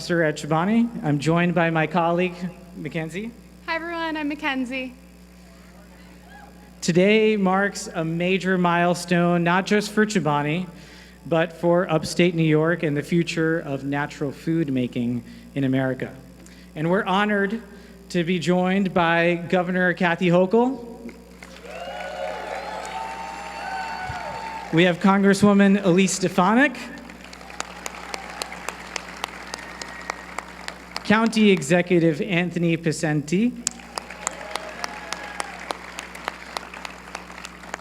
Officer at Chobani. I'm joined by my colleague, Mackenzie. Hi everyone, I'm Mackenzie. Today marks a major milestone, not just for Chobani, but for upstate New York and the future of natural food making in America. And we're honored to be joined by Governor Kathy Hochul. We have Congresswoman Elise Stefanik, County Executive Anthony Picenti,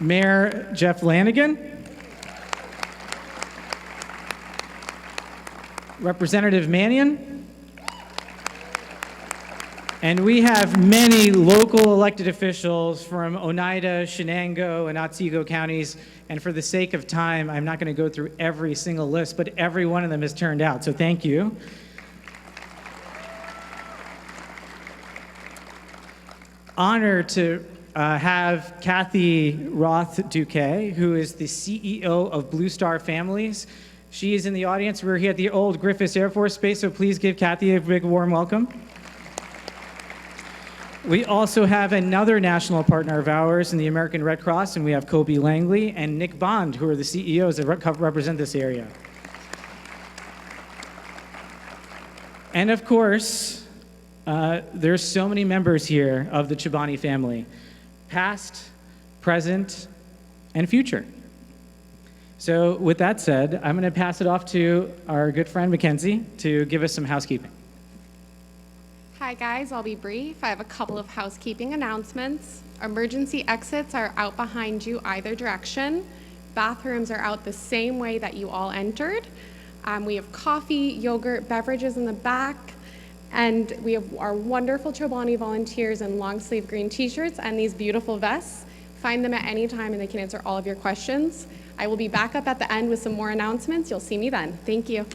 Mayor Jeff Lanigan, Representative Mannion, and we have many local elected officials from Oneida, Shenango, and Otsego counties. And for the sake of time, I'm not going to go through every single list, but every one of them has turned out, so thank you. Honored to have Kathy Roth-Duquet, who is the CEO of Blue Star Families. She is in the audience. We're here at the old Griffiss Air Force Base, so please give Kathy a big warm welcome. We also have another national partner of ours in the American Red Cross, and we have Kobe Langley and Nick Bond, who are the CEOs that represent this area. And of course, there's so many members here of the Chobani family, past, present, and future. So with that said, I'm going to pass it off to our good friend Mackenzie to give us some housekeeping. Hi guys, I'll be brief. I have a couple of housekeeping announcements. Emergency exits are out behind you either direction. Bathrooms are out the same way that you all entered. We have coffee, yogurt, beverages in the back, and we have our wonderful Chobani volunteers in long sleeve green t-shirts and these beautiful vests. Find them at any time and they can answer all of your questions. I will be back up at the end with some more announcements. You'll see me then. Thank you.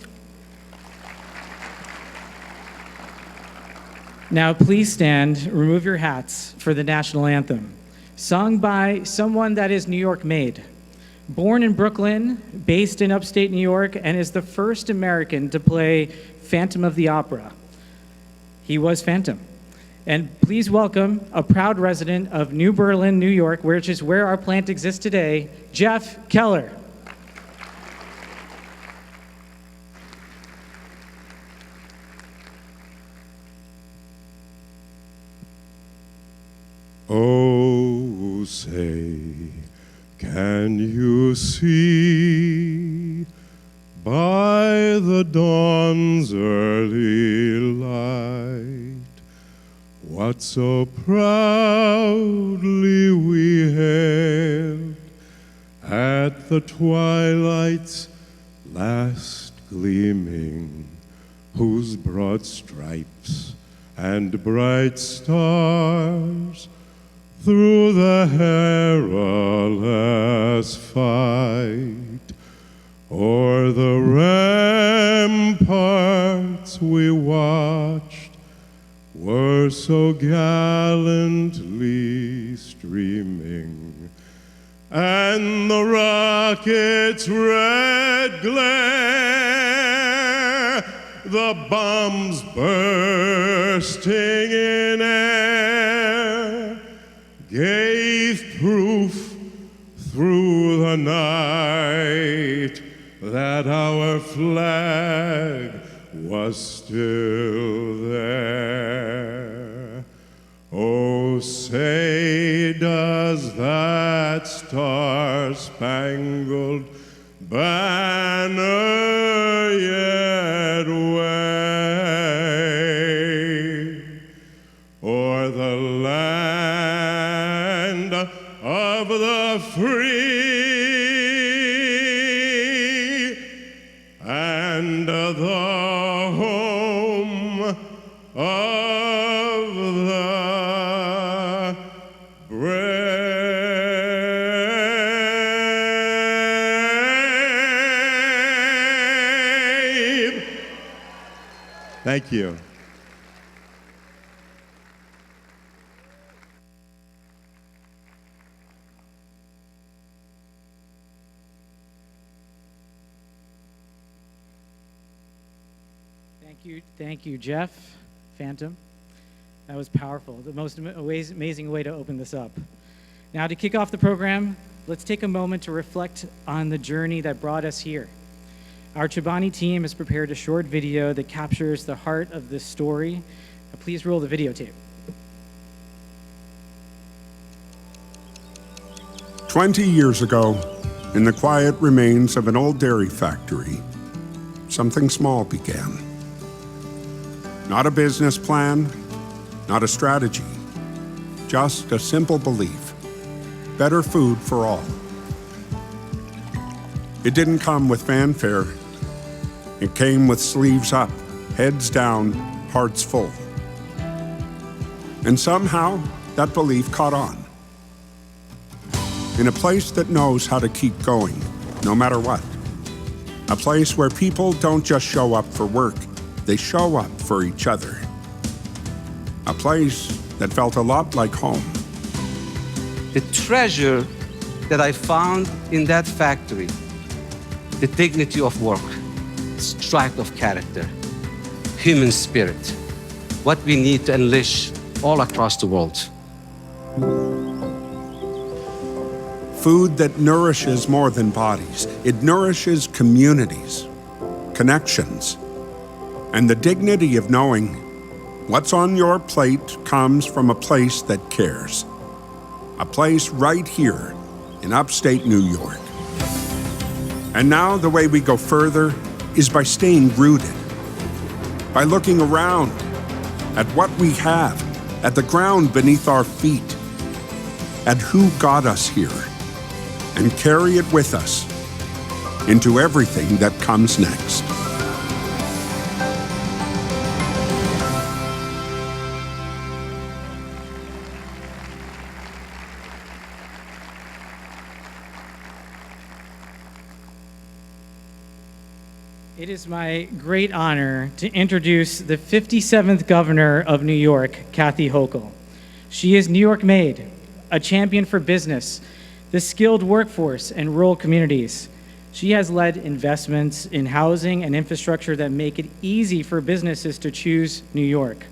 Now please stand, remove your hats for the national anthem, sung by someone that is New York made. Born in Brooklyn, based in upstate New York, and is the first American to play Phantom of the Opera. He was Phantom. And please welcome a proud resident of New Berlin, New York, which is where our plant exists today, Jeff Keller. Oh, say, can you see by the dawn's early light what so proudly we hailed at the twilight's last gleaming, whose broad stripes and bright stars through the perilous fight o'er the ramparts we watched were so gallantly streaming, and the rocket's red glare, the bombs bursting in air, gave proof through the night that our flag was still there. Oh, say, does that star-spangled banner yet wave o'er the land of the free and the home of the brave? Thank you. Thank you, Thank you, Jeff Phantom. That was powerful. The most amazing way to open this up. Now, to kick off the program, let's take a moment to reflect on the journey that brought us here. Our Chobani team has prepared a short video that captures the heart of this story. Please roll the videotape. 20 years ago, in the quiet remains of an old dairy factory, something small began. Not a business plan, not a strategy, just a simple belief: better food for all. It didn't come with fanfare. It came with sleeves up, heads down, hearts full. And somehow, that belief caught on. In a place that knows how to keep going, no matter what. A place where people don't just show up for work, they show up for each other. A place that felt a lot like home. The treasure that I found in that factory, the dignity of work, strength of character, human spirit, what we need to unleash all across the world. Food that nourishes more than bodies. It nourishes communities, connections, and the dignity of knowing what's on your plate comes from a place that cares. A place right here in upstate New York. And now the way we go further is by staying rooted, by looking around at what we have, at the ground beneath our feet, at who got us here, and carry it with us into everything that comes next. It is my great honor to introduce the 57th Governor of New York, Kathy Hochul. She is New York made, a champion for business, the skilled workforce, and rural communities. She has led investments in housing and infrastructure that make it easy for businesses to choose New York.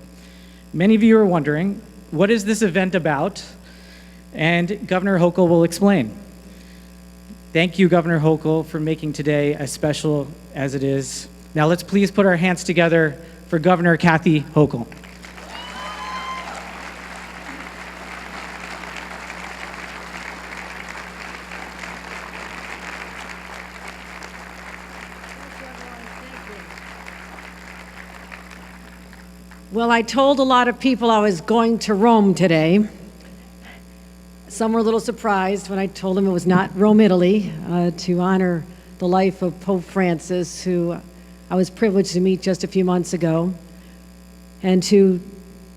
Many of you are wondering, what is this event about? And Governor Hochul will explain. Thank you, Governor Hochul, for making today as special as it is. Now let's please put our hands together for Governor Kathy Hochul. Well, I told a lot of people I was going to Rome today. Some were a little surprised when I told them it was not Rome, Italy, to honor the life of Pope Francis, who I was privileged to meet just a few months ago, and to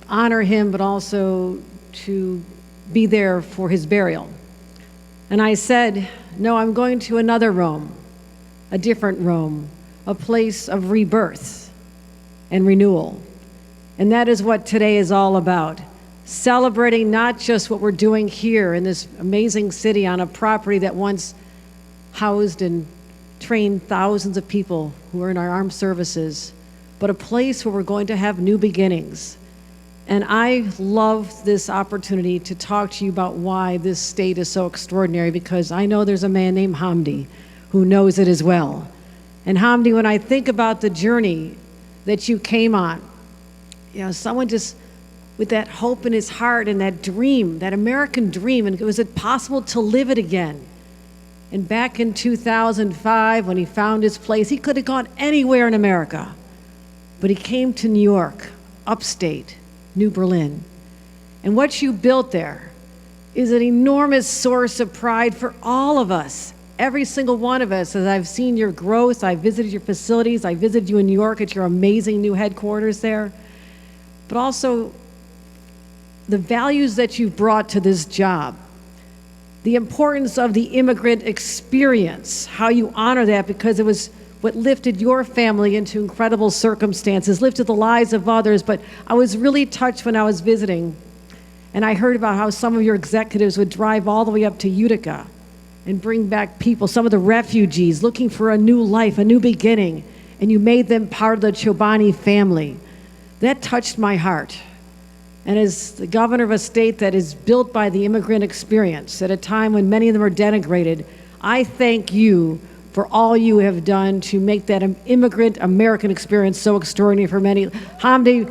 honor him, but also to be there for his burial. And I said, no, I'm going to another Rome, a different Rome, a place of rebirth and renewal. And that is what today is all about. Celebrating not just what we're doing here in this amazing city on a property that once housed and trained thousands of people who are in our armed services, but a place where we're going to have new beginnings. And I love this opportunity to talk to you about why this state is so extraordinary, because I know there's a man named Hamdi who knows it as well. And Hamdi, when I think about the journey that you came on, you know, someone just with that hope in his heart and that dream, that American dream, and was it possible to live it again? And back in 2005, when he found his place, he could have gone anywhere in America, but he came to New York, upstate, New Berlin. And what you built there is an enormous source of pride for all of us, every single one of us. As I've seen your growth, I visited your facilities, I visited you in New York at your amazing new headquarters there, but also the values that you've brought to this job, the importance of the immigrant experience, how you honor that, because it was what lifted your family into incredible circumstances, lifted the lives of others. But I was really touched when I was visiting, and I heard about how some of your executives would drive all the way up to Utica and bring back people, some of the refugees looking for a new life, a new beginning. and you made them part of the Chobani family. That touched my heart. And as the governor of a state that is built by the immigrant experience at a time when many of them are denigrated, I thank you for all you have done to make that immigrant American experience so extraordinary for many. Hamdi,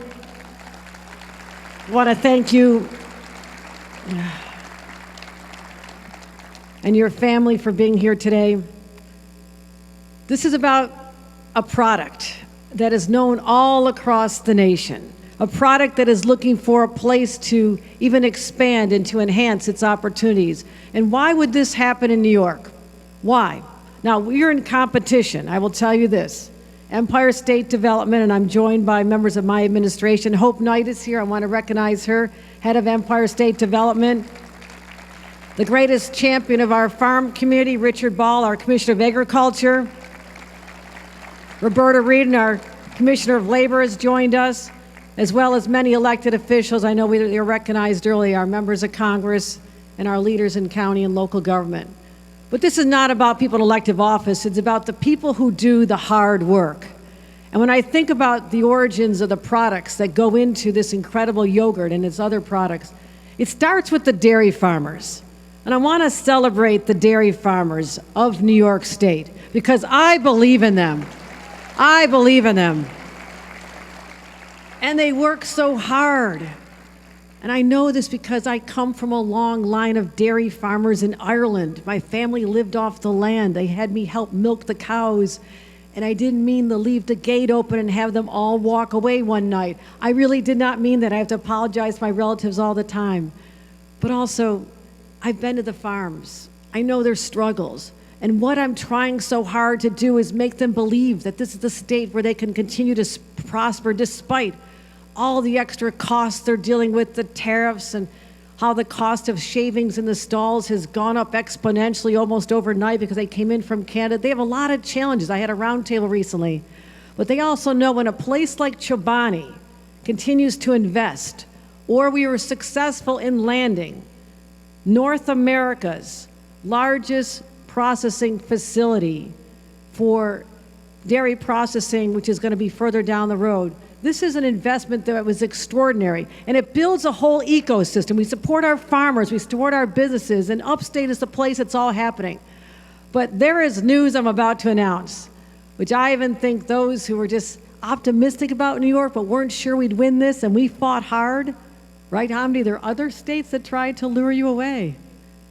I want to thank you and your family for being here today. This is about a product that is known all across the nation, a product that is looking for a place to even expand and to enhance its opportunities. And why would this happen in New York? Why? Now, we're in competition. I will tell you this. Empire State Development, and I'm joined by members of my administration. Hope Knight is here. I want to recognize her, head of Empire State Development. The greatest champion of our farm community, Richard Ball, our Commissioner of Agriculture. Roberta Reed, our Commissioner of Labor, has joined us, as well as many elected officials. I know they were recognized earlier, our members of Congress and our leaders in county and local government. But this is not about people in elective office. It's about the people who do the hard work. And when I think about the origins of the products that go into this incredible yogurt and its other products, it starts with the dairy farmers. And I want to celebrate the dairy farmers of New York State because I believe in them. I believe in them. And they work so hard. And I know this because I come from a long line of dairy farmers in Ireland. My family lived off the land. They had me help milk the cows. And I didn't mean to leave the gate open and have them all walk away one night. I really did not mean that. I have to apologize to my relatives all the time. But also, I've been to the farms. I know their struggles. And what I'm trying so hard to do is make them believe that this is the state where they can continue to prosper despite all the extra costs they're dealing with, the tariffs, and how the cost of shavings in the stalls has gone up exponentially almost overnight because they came in from Canada. They have a lot of challenges. I had a roundtable recently. But they also know when a place like Chobani continues to invest, or we were successful in landing North America's largest processing facility for dairy processing, which is going to be further down the road. This is an investment that was extraordinary, and it builds a whole ecosystem. We support our farmers, we support our businesses, and upstate is the place it's all happening. But there is news I'm about to announce, which I even think those who were just optimistic about New York but weren't sure we'd win this, and we fought hard, right, Hamdi? There are other states that tried to lure you away.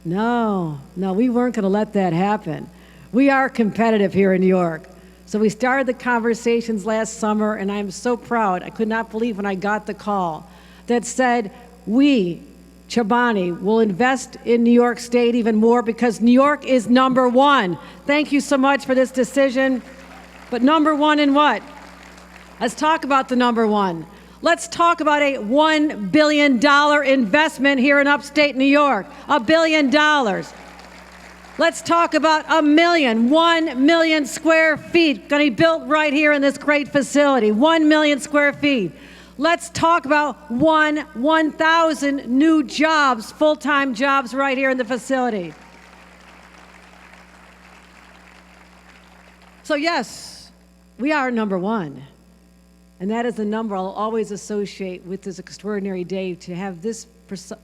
No, we weren't going to let that happen. We are competitive here in New York. So we started the conversations last summer, and I'm so proud. I could not believe when I got the call that said, we, Chobani, will invest in New York State even more because New York is number one. Thank you so much for this decision. But number one in what? Let's talk about the number one. Let's talk about a $1 billion investment here in upstate New York. $1 billion. Let's talk about 1 million square feet going to be built right here in this great facility. 1 million square feet. Let's talk about 1,000 new jobs, full-time jobs right here in the facility. So yes, we are number one. And that is the number I'll always associate with this extraordinary day, to have this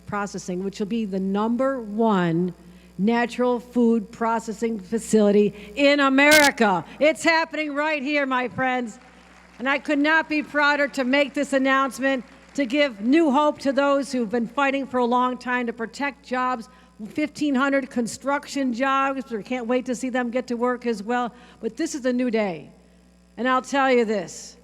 processing, which will be the number one natural food processing facility in America. It's happening right here, my friends. And I could not be prouder to make this announcement, to give new hope to those who've been fighting for a long time to protect jobs. 1,500 construction jobs. We can't wait to see them get to work as well. But this is a new day. And I'll tell you this.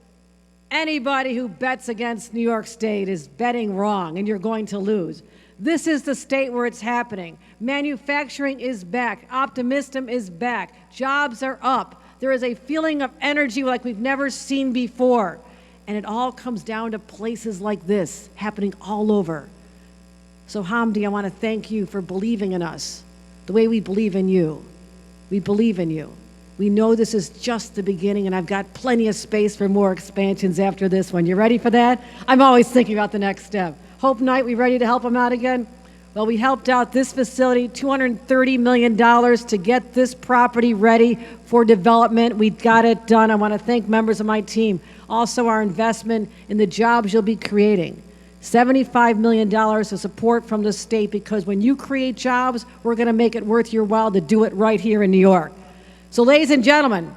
Anybody who bets against New York State is betting wrong, and you're going to lose. This is the state where it's happening. Manufacturing is back. Optimism is back. Jobs are up. There is a feeling of energy like we've never seen before. And it all comes down to places like this happening all over. So Hamdi, I want to thank you for believing in us the way we believe in you. We believe in you. We know this is just the beginning, and I've got plenty of space for more expansions after this one. You ready for that? I'm always thinking about the next step. Hope Knight, we ready to help them out again? Well, we helped out this facility $230 million to get this property ready for development. We got it done. I want to thank members of my team. Also, our investment in the jobs you'll be creating. $75 million of support from the state, because when you create jobs, we're going to make it worth your while to do it right here in New York. So, ladies and gentlemen,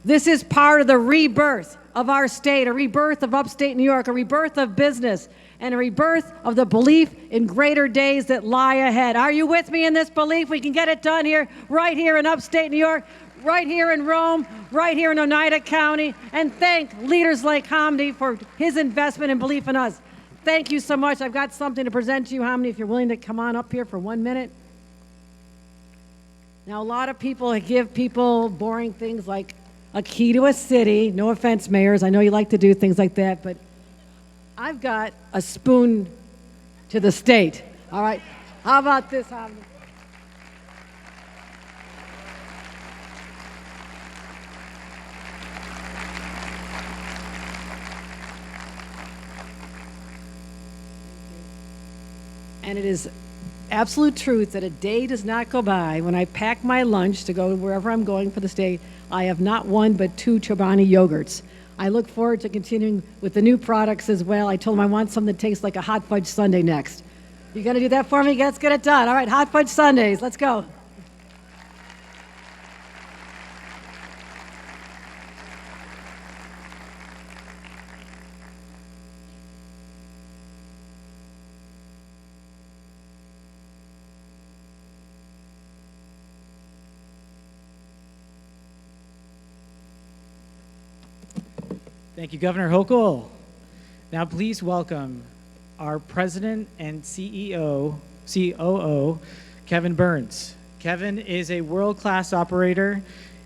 this is part of the rebirth of our state, a rebirth of upstate New York, a rebirth of business, and a rebirth of the belief in greater days that lie ahead. Are you with me in this belief? We can get it done here, right here in upstate New York, right here in Rome, right here in Oneida County, and thank leaders like Hamdi for his investment and belief in us. Thank you so much. I've got something to present to you, Hamdi, if you're willing to come on up here for 1 minute. Now, a lot of people give people boring things like a key to a city. No offense, mayors. I know you like to do things like that, but I've got a spoon to the state. All right? How about this, Hamdi? And it is absolute truth that a day does not go by when I pack my lunch to go wherever I'm going for the state. I have not one but 2 Chobani yogurts. I look forward to continuing with the new products as well. I told them I want something that tastes like a hot fudge sundae next. You gonna do that for me? Let's get it done. All right, hot fudge sundaes. Let's go. Thank you, Governor Hochul. Now please welcome our President and COO, Kevin Burns. Kevin is a world-class operator,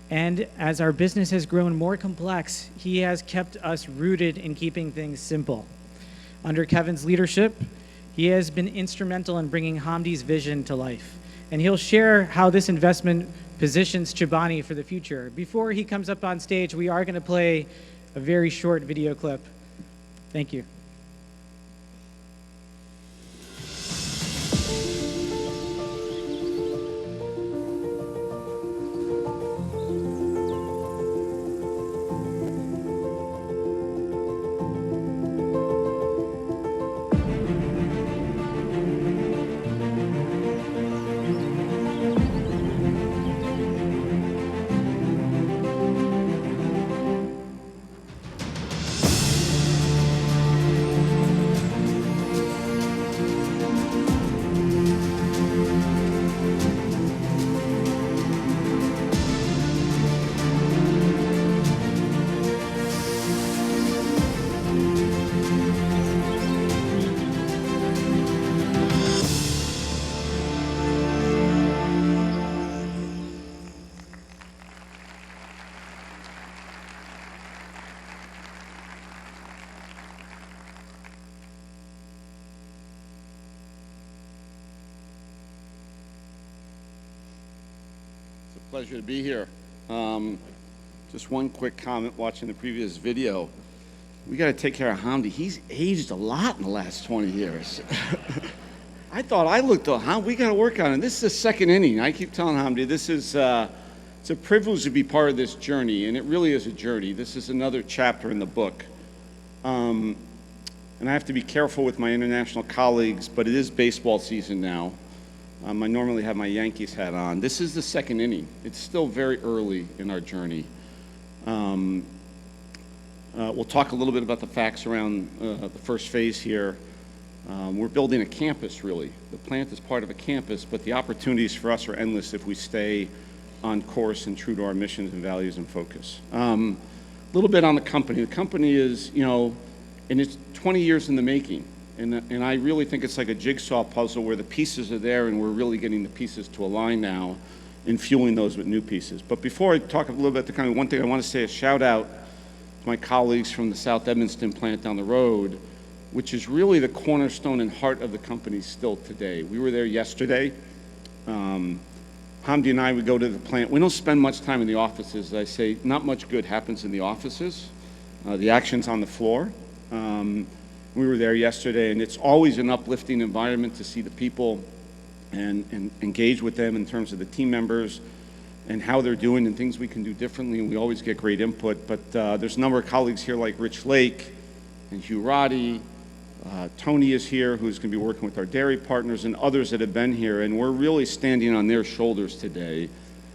and as our business has grown more complex, he has kept us rooted in keeping things simple. Under Kevin's leadership, he has been instrumental in bringing Hamdi's vision to life, and he'll share how this investment positions Chobani for the future. Before he comes up on stage, we are going to play a very short video clip. Thank you. Pleasure to be here. Just one quick comment watching the previous video. We got to take care of Hamdi. He's aged a lot in the last 20 years. I thought I looked at Hamdi. We got to work on it. This is the second inning. I keep telling Hamdi this is it's a privilege to be part of this journey, and it really is a journey. This is another chapter in the book. And I have to be careful with my international colleagues, but it is baseball season now. I normally have my Yankees hat on. This is the second inning. It's still very early in our journey. We'll talk a little bit about the facts around the first phase here. We're building a campus, really. The plant is part of a campus, but the opportunities for us are endless if we stay on course and true to our missions and values and focus. A little bit on the company. The company is, and it's 20 years in the making. And I really think it's like a jigsaw puzzle where the pieces are there and we're really getting the pieces to align now and fueling those with new pieces. But before I talk a little bit, the kind of one thing I want to say, a shout out to my colleagues from the South Edmonston plant down the road, which is really the cornerstone and heart of the company still today. We were there yesterday. Hamdi and I would go to the plant. We don't spend much time in the offices. As I say, not much good happens in the offices. The action's on the floor. We were there yesterday, and it's always an uplifting environment to see the people and engage with them in terms of the team members and how they're doing and things we can do differently, and we always get great input. But there's a number of colleagues here like Rich Lake and Hugh Roddy. Tony is here, who's going to be working with our dairy partners, and others that have been here, and we're really standing on their shoulders today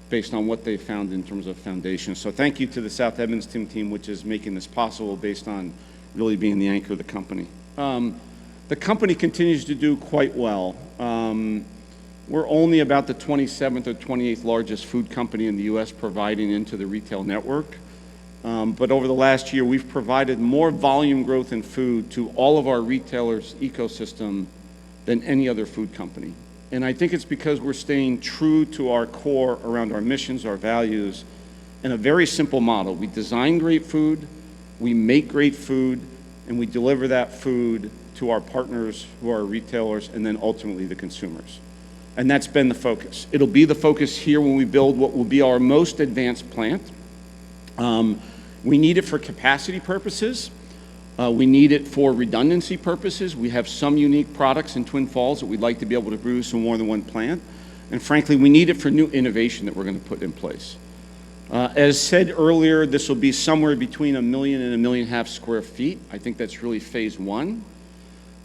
based on what they found in terms of foundation. So thank you to the South Edmonton team, which is making this possible based on really being the anchor of the company. The company continues to do quite well. We're only about the 27th or 28th largest food company in the U.S. providing into the retail network. But over the last year, we've provided more volume growth in food to all of our retailers' ecosystem than any other food company. And I think it's because we're staying true to our core around our missions, our values, and a very simple model. We design great food, we make great food, and we deliver that food to our partners who are retailers and then ultimately the consumers. And that's been the focus. It'll be the focus here when we build what will be our most advanced plant. We need it for capacity purposes. We need it for redundancy purposes. We have some unique products in Twin Falls that we'd like to be able to produce in more than one plant. And frankly, we need it for new innovation that we're going to put in place. As said earlier, this will be somewhere between 1 million and 1.5 million square feet. I think that's really phase one.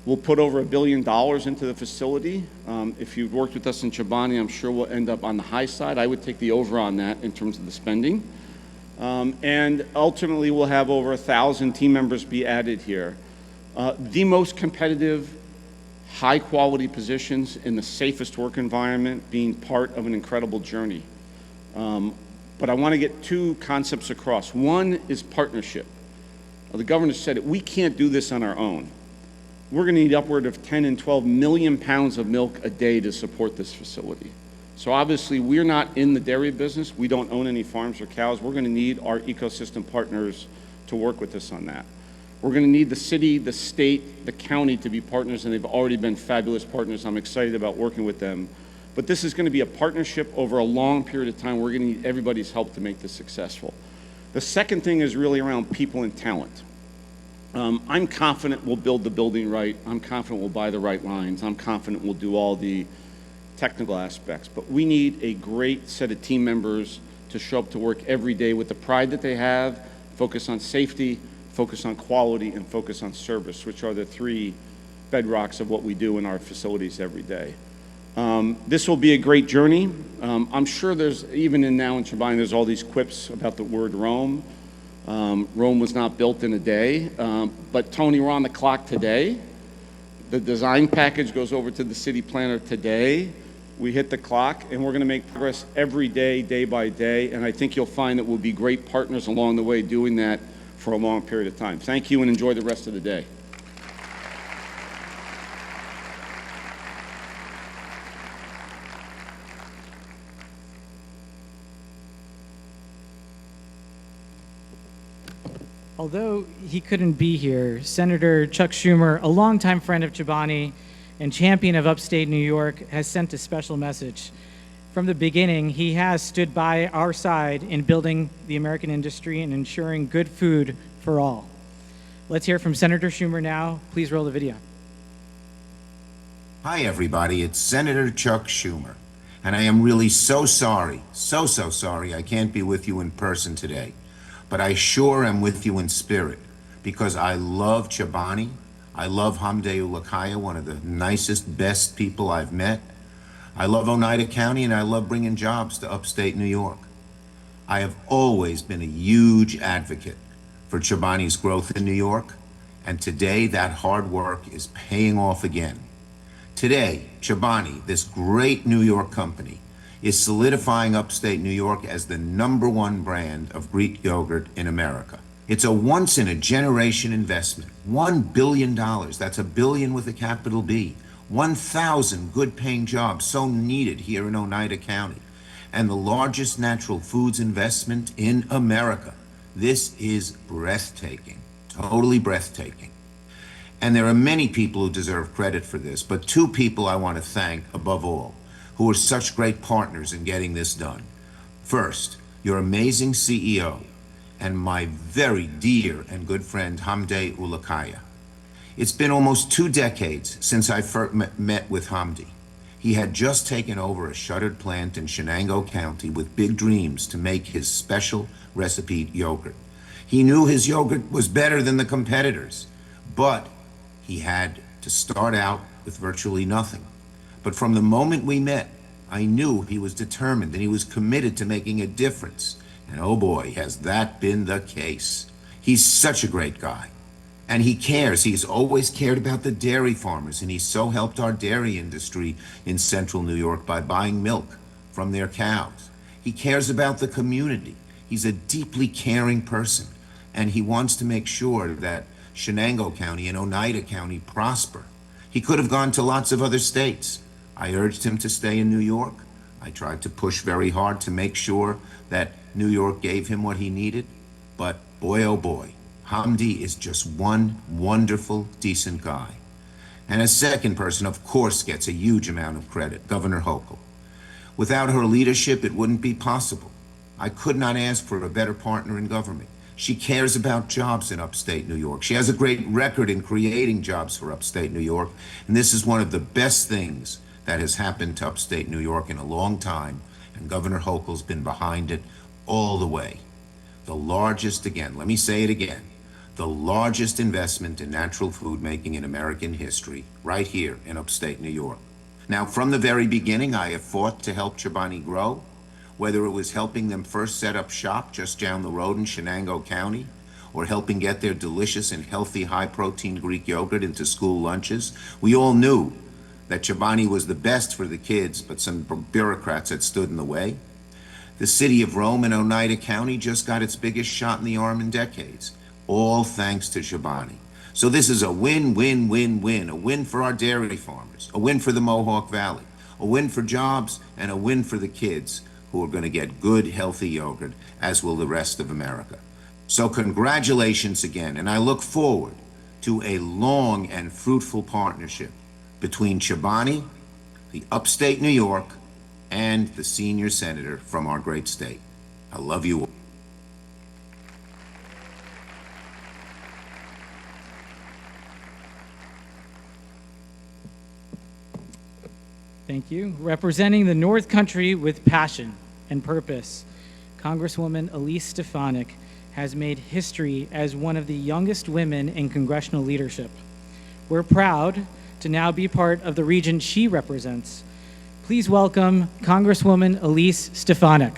We'll put over $1 billion into the facility. If you've worked with us in Chobani, I'm sure we'll end up on the high side. I would take the over on that in terms of the spending. And ultimately, we'll have over 1,000 team members be added here. The most competitive, high-quality positions in the safest work environment, being part of an incredible journey. But I want to get two concepts across. One is partnership. The governor said it, we can't do this on our own. We're going to need upward of 10 and 12 million pounds of milk a day to support this facility. So obviously, we're not in the dairy business. We don't own any farms or cows. We're going to need our ecosystem partners to work with us on that. We're going to need the city, the state, the county to be partners, and they've already been fabulous partners. I'm excited about working with them. But this is going to be a partnership over a long period of time. We're going to need everybody's help to make this successful. The second thing is really around people and talent. I'm confident we'll build the building right. I'm confident we'll buy the right lines. I'm confident we'll do all the technical aspects. But we need a great set of team members to show up to work every day with the pride that they have, focus on safety, focus on quality, and focus on service, which are the three bedrocks of what we do in our facilities every day. This will be a great journey. I'm sure there's, even in now in Chobani, there's all these quips about the word Rome. Rome was not built in a day, but Tony, we're on the clock today. The design package goes over to the city planner today. We hit the clock, and we're going to make progress every day, day by day, and I think you'll find that we'll be great partners along the way doing that for a long period of time. Thank you, and enjoy the rest of the day. Although he couldn't be here, Senator Chuck Schumer, a longtime friend of Chobani and champion of upstate New York, has sent a special message. From the beginning, he has stood by our side in building the American industry and ensuring good food for all. Let's hear from Senator Schumer now. Please roll the video. Hi, everybody. It's Senator Chuck Schumer. And I am really so sorry, so sorry I can't be with you in person today. But I sure am with you in spirit, because I love Chobani. I love Hamdi Ulukaya, one of the nicest, best people I've met. I love Oneida County, and I love bringing jobs to upstate New York. I have always been a huge advocate for Chobani's growth in New York, and today that hard work is paying off again. Today, Chobani, this great New York company, is solidifying upstate New York as the #1 brand of Greek yogurt in America. It's a once-in-a-generation investment. $1 billion, that's a billion with a capital B. 1,000 good-paying jobs so needed here in Oneida County. And the largest natural foods investment in America. This is breathtaking, totally breathtaking. And there are many people who deserve credit for this, but two people I want to thank above all, who are such great partners in getting this done. First, your amazing CEO and my very dear and good friend Hamdi Ulukaya. It's been almost 2 decades since I first met with Hamdi. He had just taken over a shuttered plant in Shenango County with big dreams to make his special recipe yogurt. He knew his yogurt was better than the competitors, but he had to start out with virtually nothing. But from the moment we met, I knew he was determined and he was committed to making a difference. And oh boy, has that been the case. He's such a great guy. And he cares. He's always cared about the dairy farmers, and he's so helped our dairy industry in central New York by buying milk from their cows. He cares about the community. He's a deeply caring person, and he wants to make sure that Shenango County and Oneida County prosper. He could have gone to lots of other states. I urged him to stay in New York. I tried to push very hard to make sure that New York gave him what he needed. But boy, oh boy, Hamdi is just one wonderful, decent guy. And a second person, of course, gets a huge amount of credit, Governor Hochul. Without her leadership, it wouldn't be possible. I could not ask for a better partner in government. She cares about jobs in upstate New York. She has a great record in creating jobs for upstate New York, and this is one of the best things that has happened to upstate New York in a long time, and Governor Hochul's been behind it all the way. The largest, again, let me say it again, the largest investment in natural food making in American history, right here in upstate New York. Now, from the very beginning, I have fought to help Chobani grow, whether it was helping them first set up shop just down the road in Shenango County, or helping get their delicious and healthy high-protein Greek yogurt into school lunches. We all knew that Chobani was the best for the kids, but some bureaucrats had stood in the way. The city of Rome and Oneida County just got its biggest shot in the arm in decades, all thanks to Chobani. So this is a win, win, win, win. A win for our dairy farmers, a win for the Mohawk Valley, a win for jobs, and a win for the kids who are going to get good, healthy yogurt, as will the rest of America. So congratulations again, and I look forward to a long and fruitful partnership between Chobani, the upstate New York, and the senior senator from our great state. I love you all. Thank you. Representing the North Country with passion and purpose, Congresswoman Elise Stefanik has made history as one of the youngest women in congressional leadership. We're proud to now be part of the region she represents. Please welcome Congresswoman Elise Stefanik.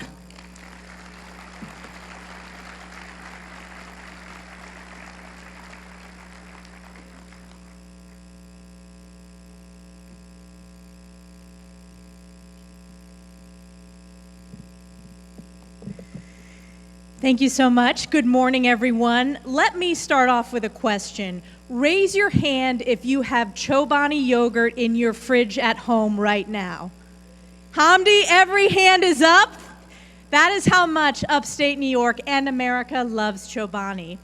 Thank you so much. Good morning, everyone. Let me start off with a question. Raise your hand if you have Chobani yogurt in your fridge at home right now. Hamdi, every hand is up. That is how much upstate New York and America loves Chobani.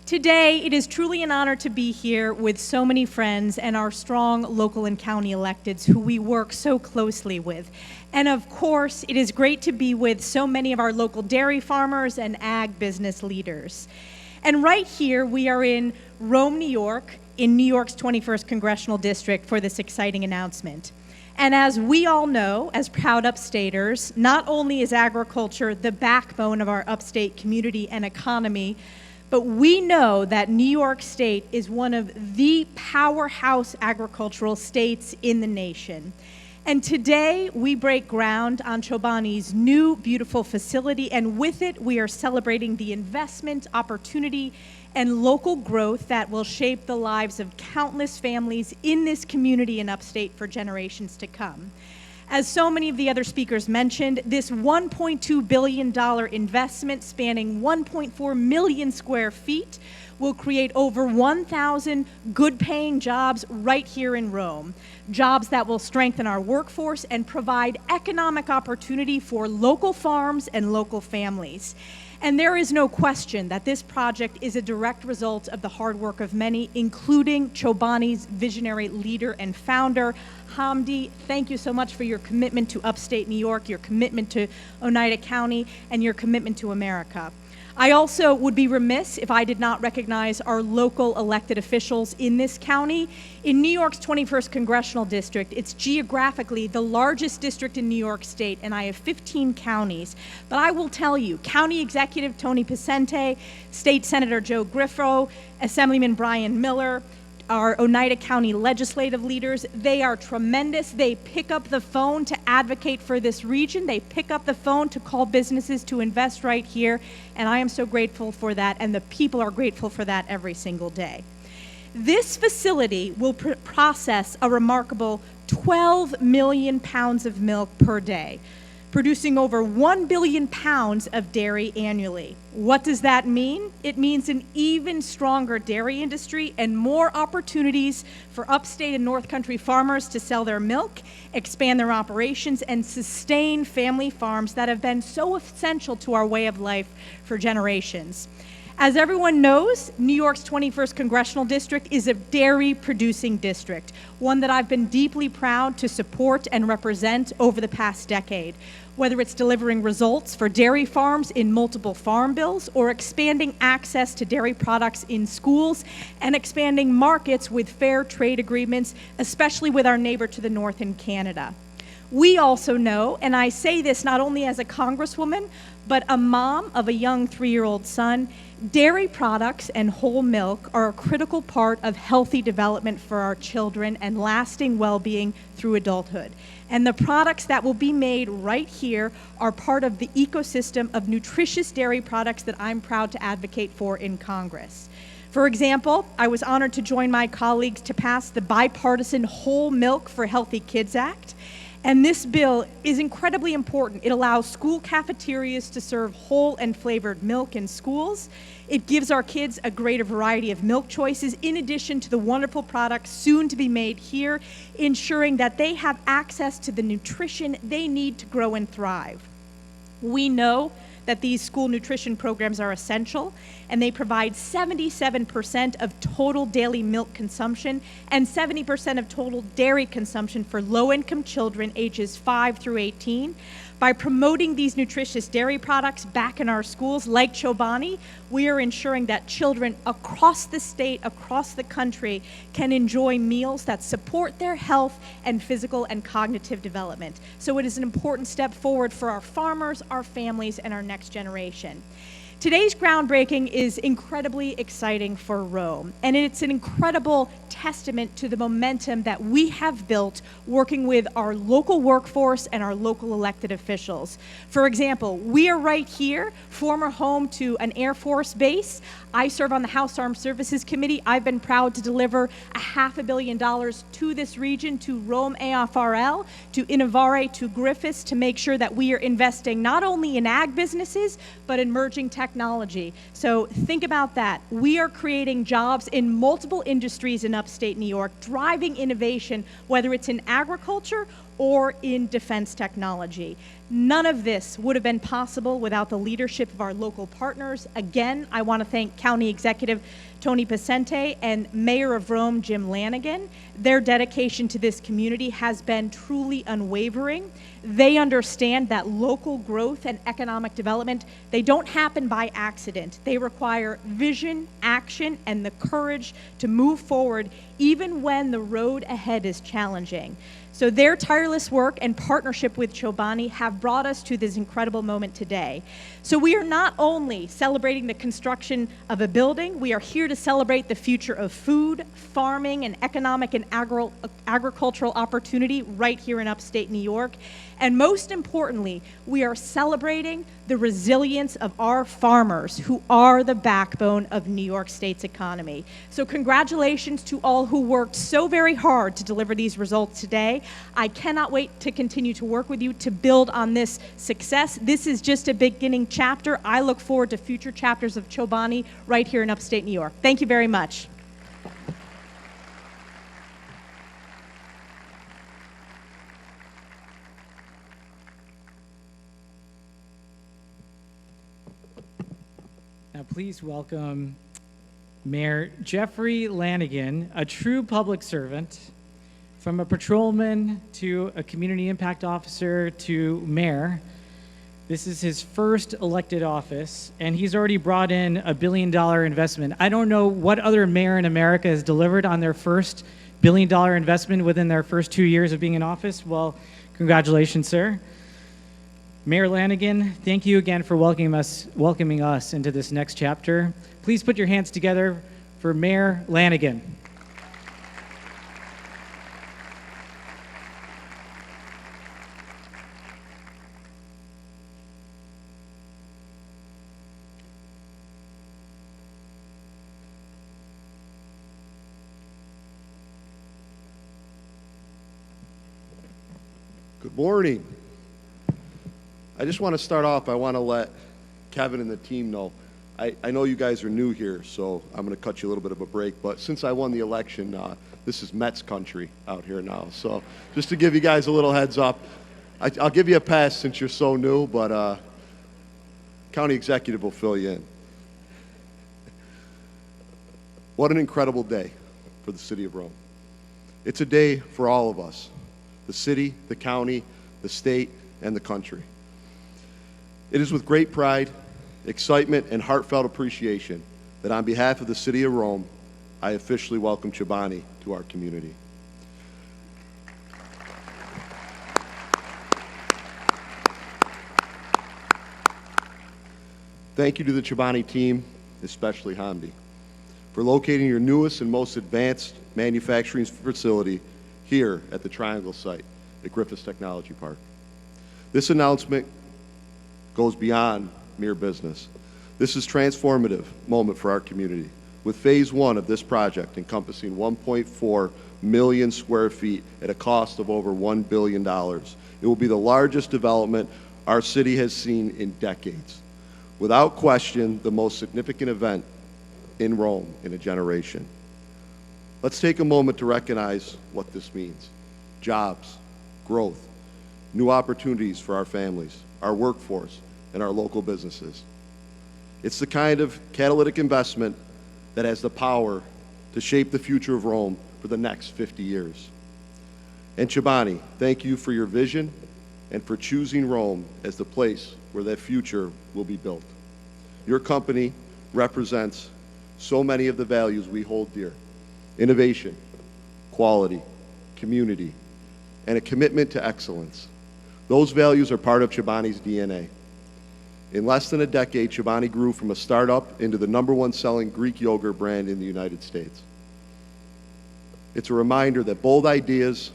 Today, it is truly an honor to be here with so many friends and our strong local and county electeds who we work so closely with. And of course, it is great to be with so many of our local dairy farmers and ag business leaders. And right here, we are in Rome, New York, in New York's 21st Congressional District for this exciting announcement. And as we all know, as proud upstaters, not only is agriculture the backbone of our upstate community and economy, but we know that New York State is one of the powerhouse agricultural states in the nation. And today, we break ground on Chobani's new, beautiful facility, and with it, we are celebrating the investment, opportunity, and local growth that will shape the lives of countless families in this community in upstate for generations to come. As so many of the other speakers mentioned, this $1.2 billion investment spanning 1.4 million square feet will create over 1,000 good-paying jobs right here in Rome, jobs that will strengthen our workforce and provide economic opportunity for local farms and local families. And there is no question that this project is a direct result of the hard work of many, including Chobani's visionary leader and founder, Hamdi. Thank you so much for your commitment to upstate New York, your commitment to Oneida County, and your commitment to America. I also would be remiss if I did not recognize our local elected officials in this county. In New York's 21st Congressional District, it's geographically the largest district in New York State, and I have 15 counties. But I will tell you, County Executive Tony Picente, State Senator Joe Griffo, Assemblyman Brian Miller, our Oneida County legislative leaders, they are tremendous. They pick up the phone to advocate for this region. They pick up the phone to call businesses to invest right here, and I am so grateful for that, and the people are grateful for that every single day. This facility will process a remarkable 12 million pounds of milk per day, producing over 1 billion pounds of dairy annually. What does that mean? It means an even stronger dairy industry and more opportunities for upstate and North Country farmers to sell their milk, expand their operations, and sustain family farms that have been so essential to our way of life for generations. As everyone knows, New York's 21st Congressional District is a dairy-producing district, one that I've been deeply proud to support and represent over the past decade. Whether it's delivering results for dairy farms in multiple farm bills or expanding access to dairy products in schools and expanding markets with fair trade agreements, especially with our neighbor to the north in Canada. We also know, and I say this not only as a congresswoman, but a mom of a young 3-year-old son, dairy products and whole milk are a critical part of healthy development for our children and lasting well-being through adulthood. And the products that will be made right here are part of the ecosystem of nutritious dairy products that I'm proud to advocate for in Congress. For example, I was honored to join my colleagues to pass the bipartisan Whole Milk for Healthy Kids Act. And this bill is incredibly important. It allows school cafeterias to serve whole and flavored milk in schools. It gives our kids a greater variety of milk choices in addition to the wonderful products soon to be made here, ensuring that they have access to the nutrition they need to grow and thrive. We know that these school nutrition programs are essential, and they provide 77% of total daily milk consumption and 70% of total dairy consumption for low-income children ages 5 through 18. By promoting these nutritious dairy products back in our schools, like Chobani, we are ensuring that children across the state, across the country, can enjoy meals that support their health and physical and cognitive development. So it is an important step forward for our farmers, our families, and our next generation. Today's groundbreaking is incredibly exciting for Rome, and it's an incredible testament to the momentum that we have built working with our local workforce and our local elected officials. For example, we are right here, former home to an Air Force base. I serve on the House Armed Services Committee. I've been proud to deliver $500 million to this region, to Rome AFRL, to Innovare, to Griffiss, to make sure that we are investing not only in ag businesses, but in emerging technology. So think about that. We are creating jobs in multiple industries in upstate New York, driving innovation, whether it's in agriculture or in defense technology. None of this would have been possible without the leadership of our local partners. Again, I want to thank County Executive Tony Picente and Mayor of Rome, Jim Lanigan. Their dedication to this community has been truly unwavering. They understand that local growth and economic development, they don't happen by accident. They require vision, action, and the courage to move forward even when the road ahead is challenging. So their tireless work and partnership with Chobani have brought us to this incredible moment today. So we are not only celebrating the construction of a building, we are here to celebrate the future of food, farming, and economic and agricultural opportunity right here in upstate New York. And most importantly, we are celebrating the resilience of our farmers who are the backbone of New York State's economy. So congratulations to all who worked so very hard to deliver these results today. I cannot wait to continue to work with you to build on this success. This is just a beginning chapter. I look forward to future chapters of Chobani right here in upstate New York. Thank you very much. Now please welcome Mayor Jeffrey Lanigan, a true public servant, from a patrolman to a community impact officer to mayor. This is his first elected office, and he's already brought in a $1 billion investment. I don't know what other mayor in America has delivered on their first $1 billion investment within their first 2 years of being in office. Well, congratulations, sir. Mayor Lanigan, thank you again for welcoming us into this next chapter. Please put your hands together for Mayor Lanigan. Good morning. I just want to start off, I want to let Kevin and the team know, I know you guys are new here, so I'm going to cut you a little bit of a break, but since I won the election, this is Mets country out here now. So just to give you guys a little heads up, I'll give you a pass since you're so new, but county executive will fill you in. What an incredible day for the city of Rome. It's a day for all of us, the city, the county, the state, and the country. It is with great pride, excitement, and heartfelt appreciation that on behalf of the city of Rome, I officially welcome Chobani to our community. Thank you to the Chobani team, especially Hamdi, for locating your newest and most advanced manufacturing facility here at the Triangle Site at Griffiss Technology Park. This announcement goes beyond mere business. This is a transformative moment for our community, with phase one of this project encompassing 1.4 million square feet at a cost of over $1 billion. It will be the largest development our city has seen in decades. Without question, the most significant event in Rome in a generation. Let's take a moment to recognize what this means. Jobs, growth, new opportunities for our families, our workforce, and our local businesses. It's the kind of catalytic investment that has the power to shape the future of Rome for the next 50 years. And Chobani, thank you for your vision and for choosing Rome as the place where that future will be built. Your company represents so many of the values we hold dear: innovation, quality, community, and a commitment to excellence. Those values are part of Chobani's DNA. In less than a decade, Chobani grew from a startup into the #1 selling Greek yogurt brand in the United States. It's a reminder that bold ideas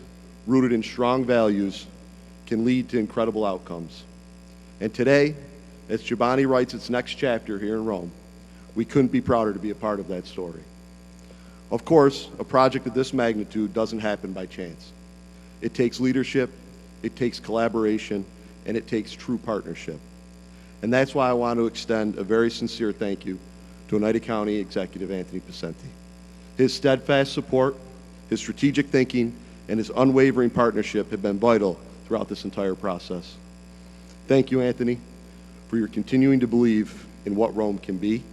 rooted in strong values can lead to incredible outcomes. And today, as Chobani writes its next chapter here in Rome, we couldn't be prouder to be a part of that story. Of course, a project of this magnitude doesn't happen by chance. It takes leadership, it takes collaboration, and it takes true partnership. And that's why I want to extend a very sincere thank you to Oneida County Executive Anthony Pacenti. His steadfast support, his strategic thinking, and his unwavering partnership have been vital throughout this entire process. Thank you, Anthony, for your continuing to believe in what Rome can be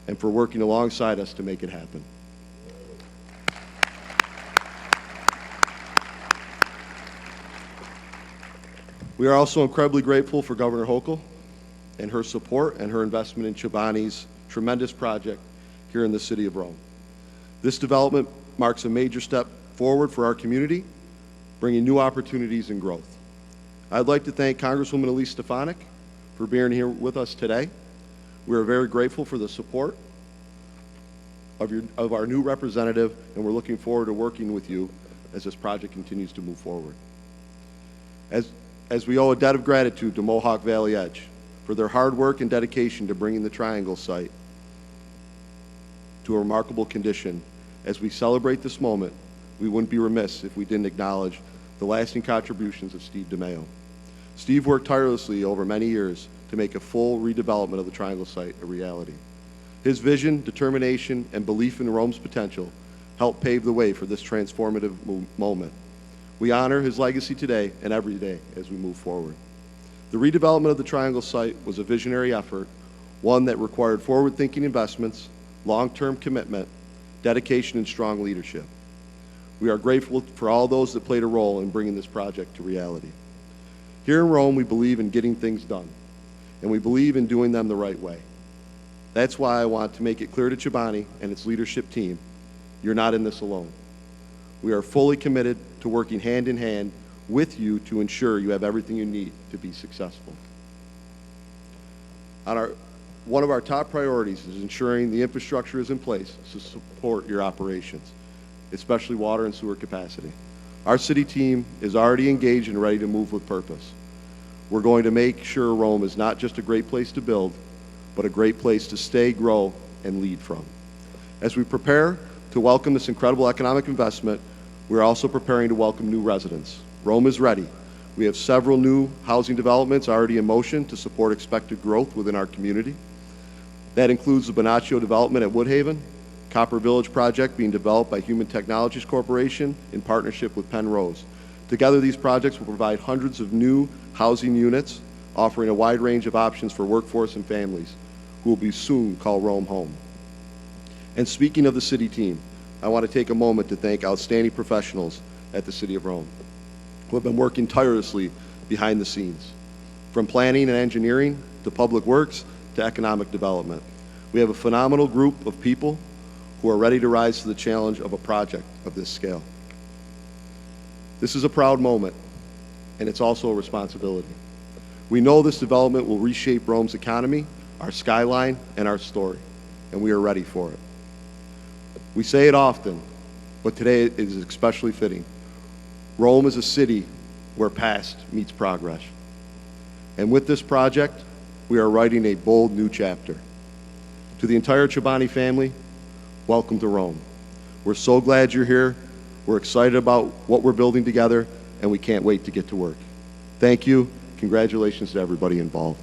and for working alongside us to make it happen. We are also incredibly grateful for Governor Hochul and her support and her investment in Chobani's tremendous project here in the city of Rome. This development marks a major step forward for our community, bringing new opportunities and growth. I'd like to thank Congresswoman Elise Stefanik for being here with us today. We are very grateful for the support of our new representative, and we're looking forward to working with you as this project continues to move forward. As we owe a debt of gratitude to Mohawk Valley Edge for their hard work and dedication to bringing the Triangle Site to a remarkable condition, as we celebrate this moment, we wouldn't be remiss if we didn't acknowledge the lasting contributions of Steve DeMeo. Steve worked tirelessly over many years to make a full redevelopment of the Triangle Site a reality. His vision, determination, and belief in Rome's potential helped pave the way for this transformative moment. We honor his legacy today and every day as we move forward. The redevelopment of the Triangle Site was a visionary effort, one that required forward-thinking investments, long-term commitment, dedication, and strong leadership. We are grateful for all those that played a role in bringing this project to reality. Here in Rome, we believe in getting things done. and we believe in doing them the right way. That's why I want to make it clear to Chobani and its leadership team, you're not in this alone. We are fully committed to working hand in hand with you to ensure you have everything you need to be successful. One of our top priorities is ensuring the infrastructure is in place to support your operations, especially water and sewer capacity. Our city team is already engaged and ready to move with purpose. We're going to make sure Rome is not just a great place to build, but a great place to stay, grow, and lead from. As we prepare to welcome this incredible economic investment, we're also preparing to welcome new residents. Rome is ready. We have several new housing developments already in motion to support expected growth within our community. That includes the Bonaccio development at Woodhaven, Copper Village project being developed by Human Technologies Corporation in partnership with Penrose. Together, these projects will provide hundreds of new housing units, offering a wide range of options for workforce and families who will be soon call Rome home. And speaking of the city team, I want to take a moment to thank outstanding professionals at the City of Rome who have been working tirelessly behind the scenes, from planning and engineering to public works to economic development. We have a phenomenal group of people who are ready to rise to the challenge of a project of this scale. This is a proud moment, and it's also a responsibility. We know this development will reshape Rome's economy, our skyline, and our story, and we are ready for it. We say it often, but today it is especially fitting. Rome is a city where past meets progress. And with this project, we are writing a bold new chapter. To the entire Chobani family, welcome to Rome. We're so glad you're here. We're excited about what we're building together, and we can't wait to get to work. Thank you. Congratulations to everybody involved.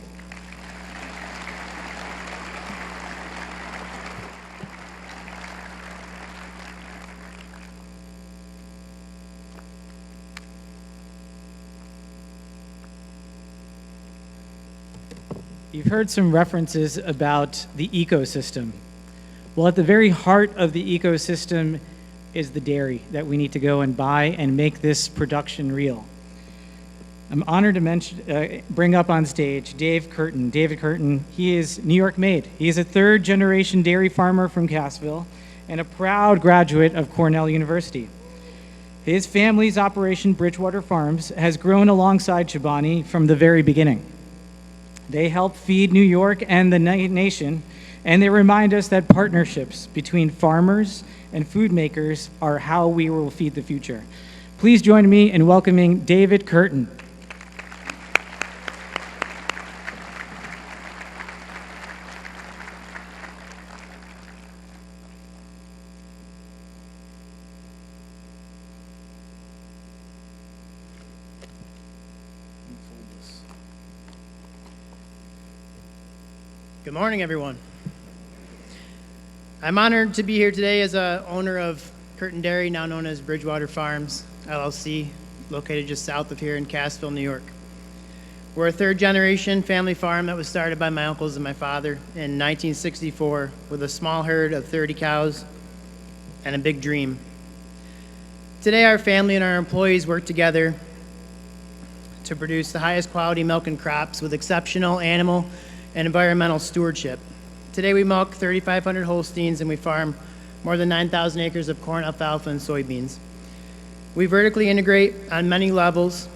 You've heard some references about the ecosystem. Well, at the very heart of the ecosystem is the dairy that we need to go and buy and make this production real. I'm honored to bring up on stage Dave Curtin. David Curtin, he is New York made. He is a third-generation dairy farmer from Cassville and a proud graduate of Cornell University. His family's operation, Bridgewater Farms, has grown alongside Chobani from the very beginning. They help feed New York and the nation, and they remind us that partnerships between farmers and food makers are how we will feed the future. Please join me in welcoming David Curtin. Good morning, everyone. I'm honored to be here today as a owner of Curtin Dairy, now known as Bridgewater Farms, LLC, located just south of here in Cassville, New York. We're a third-generation family farm that was started by my uncles and my father in 1964 with a small herd of 30 cows and a big dream. Today, our family and our employees work together to produce the highest quality milk and crops with exceptional animal and environmental stewardship. Today we milk 3,500 Holsteins and we farm more than 9,000 acres of corn, alfalfa, and soybeans. We vertically integrate on many levels.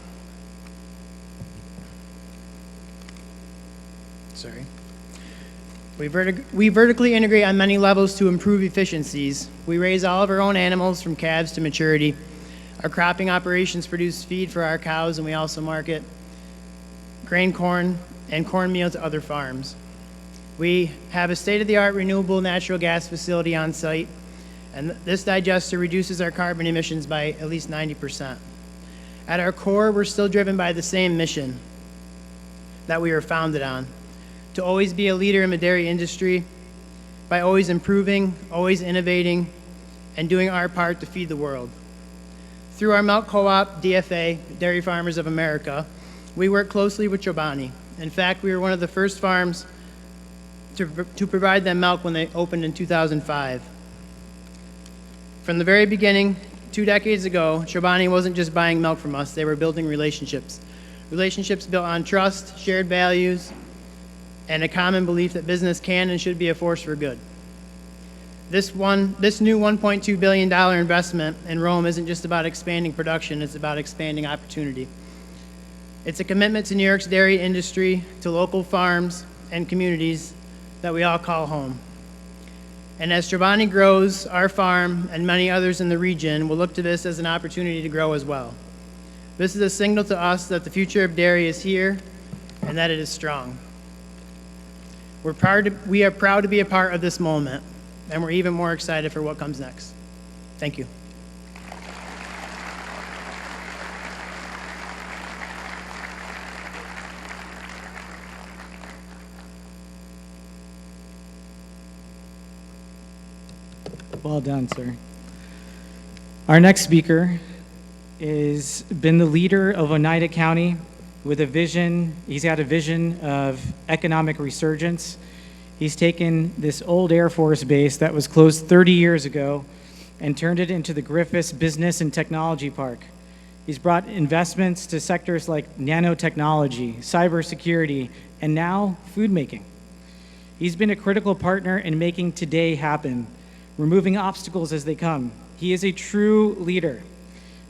We vertically integrate on many levels to improve efficiencies. We raise all of our own animals from calves to maturity. Our cropping operations produce feed for our cows, and we also market grain corn and cornmeal to other farms. We have a state-of-the-art renewable natural gas facility on site, and this digester reduces our carbon emissions by at least 90%. At our core, we're still driven by the same mission that we were founded on, to always be a leader in the dairy industry by always improving, always innovating, and doing our part to feed the world. Through our milk co-op, DFA, Dairy Farmers of America, we work closely with Chobani. In fact, we were one of the first farms to provide them milk when they opened in 2005. From the very beginning, 2 decades ago, Chobani wasn't just buying milk from us, they were building relationships. Relationships built on trust, shared values, and a common belief that business can and should be a force for good. This new $1.2 billion investment in Rome isn't just about expanding production, it's about expanding opportunity. It's a commitment to New York's dairy industry, to local farms and communities that we all call home. And as Chobani grows, our farm and many others in the region will look to this as an opportunity to grow as well. This is a signal to us that the future of dairy is here and that it is strong. We are proud to be a part of this moment, and we're even more excited for what comes next. Thank you. Well done, sir. Our next speaker has been the leader of Oneida County with a vision. He's had a vision of economic resurgence. He's taken this old Air Force base that was closed 30 years ago and turned it into the Griffiss Business and Technology Park. He's brought investments to sectors like nanotechnology, cybersecurity, and now food making. He's been a critical partner in making today happen, removing obstacles as they come. He is a true leader.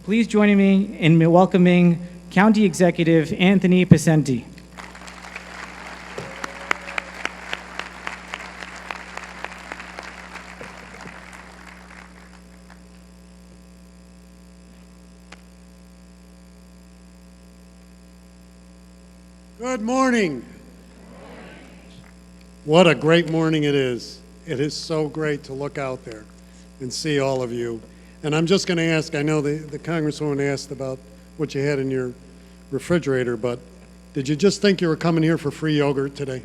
Please join me in welcoming County Executive Anthony Pacenti. Good morning. What a great morning it is. It is so great to look out there and see all of you. And I'm just going to ask, I know the Congresswoman asked about what you had in your refrigerator, but did you just think you were coming here for free yogurt today?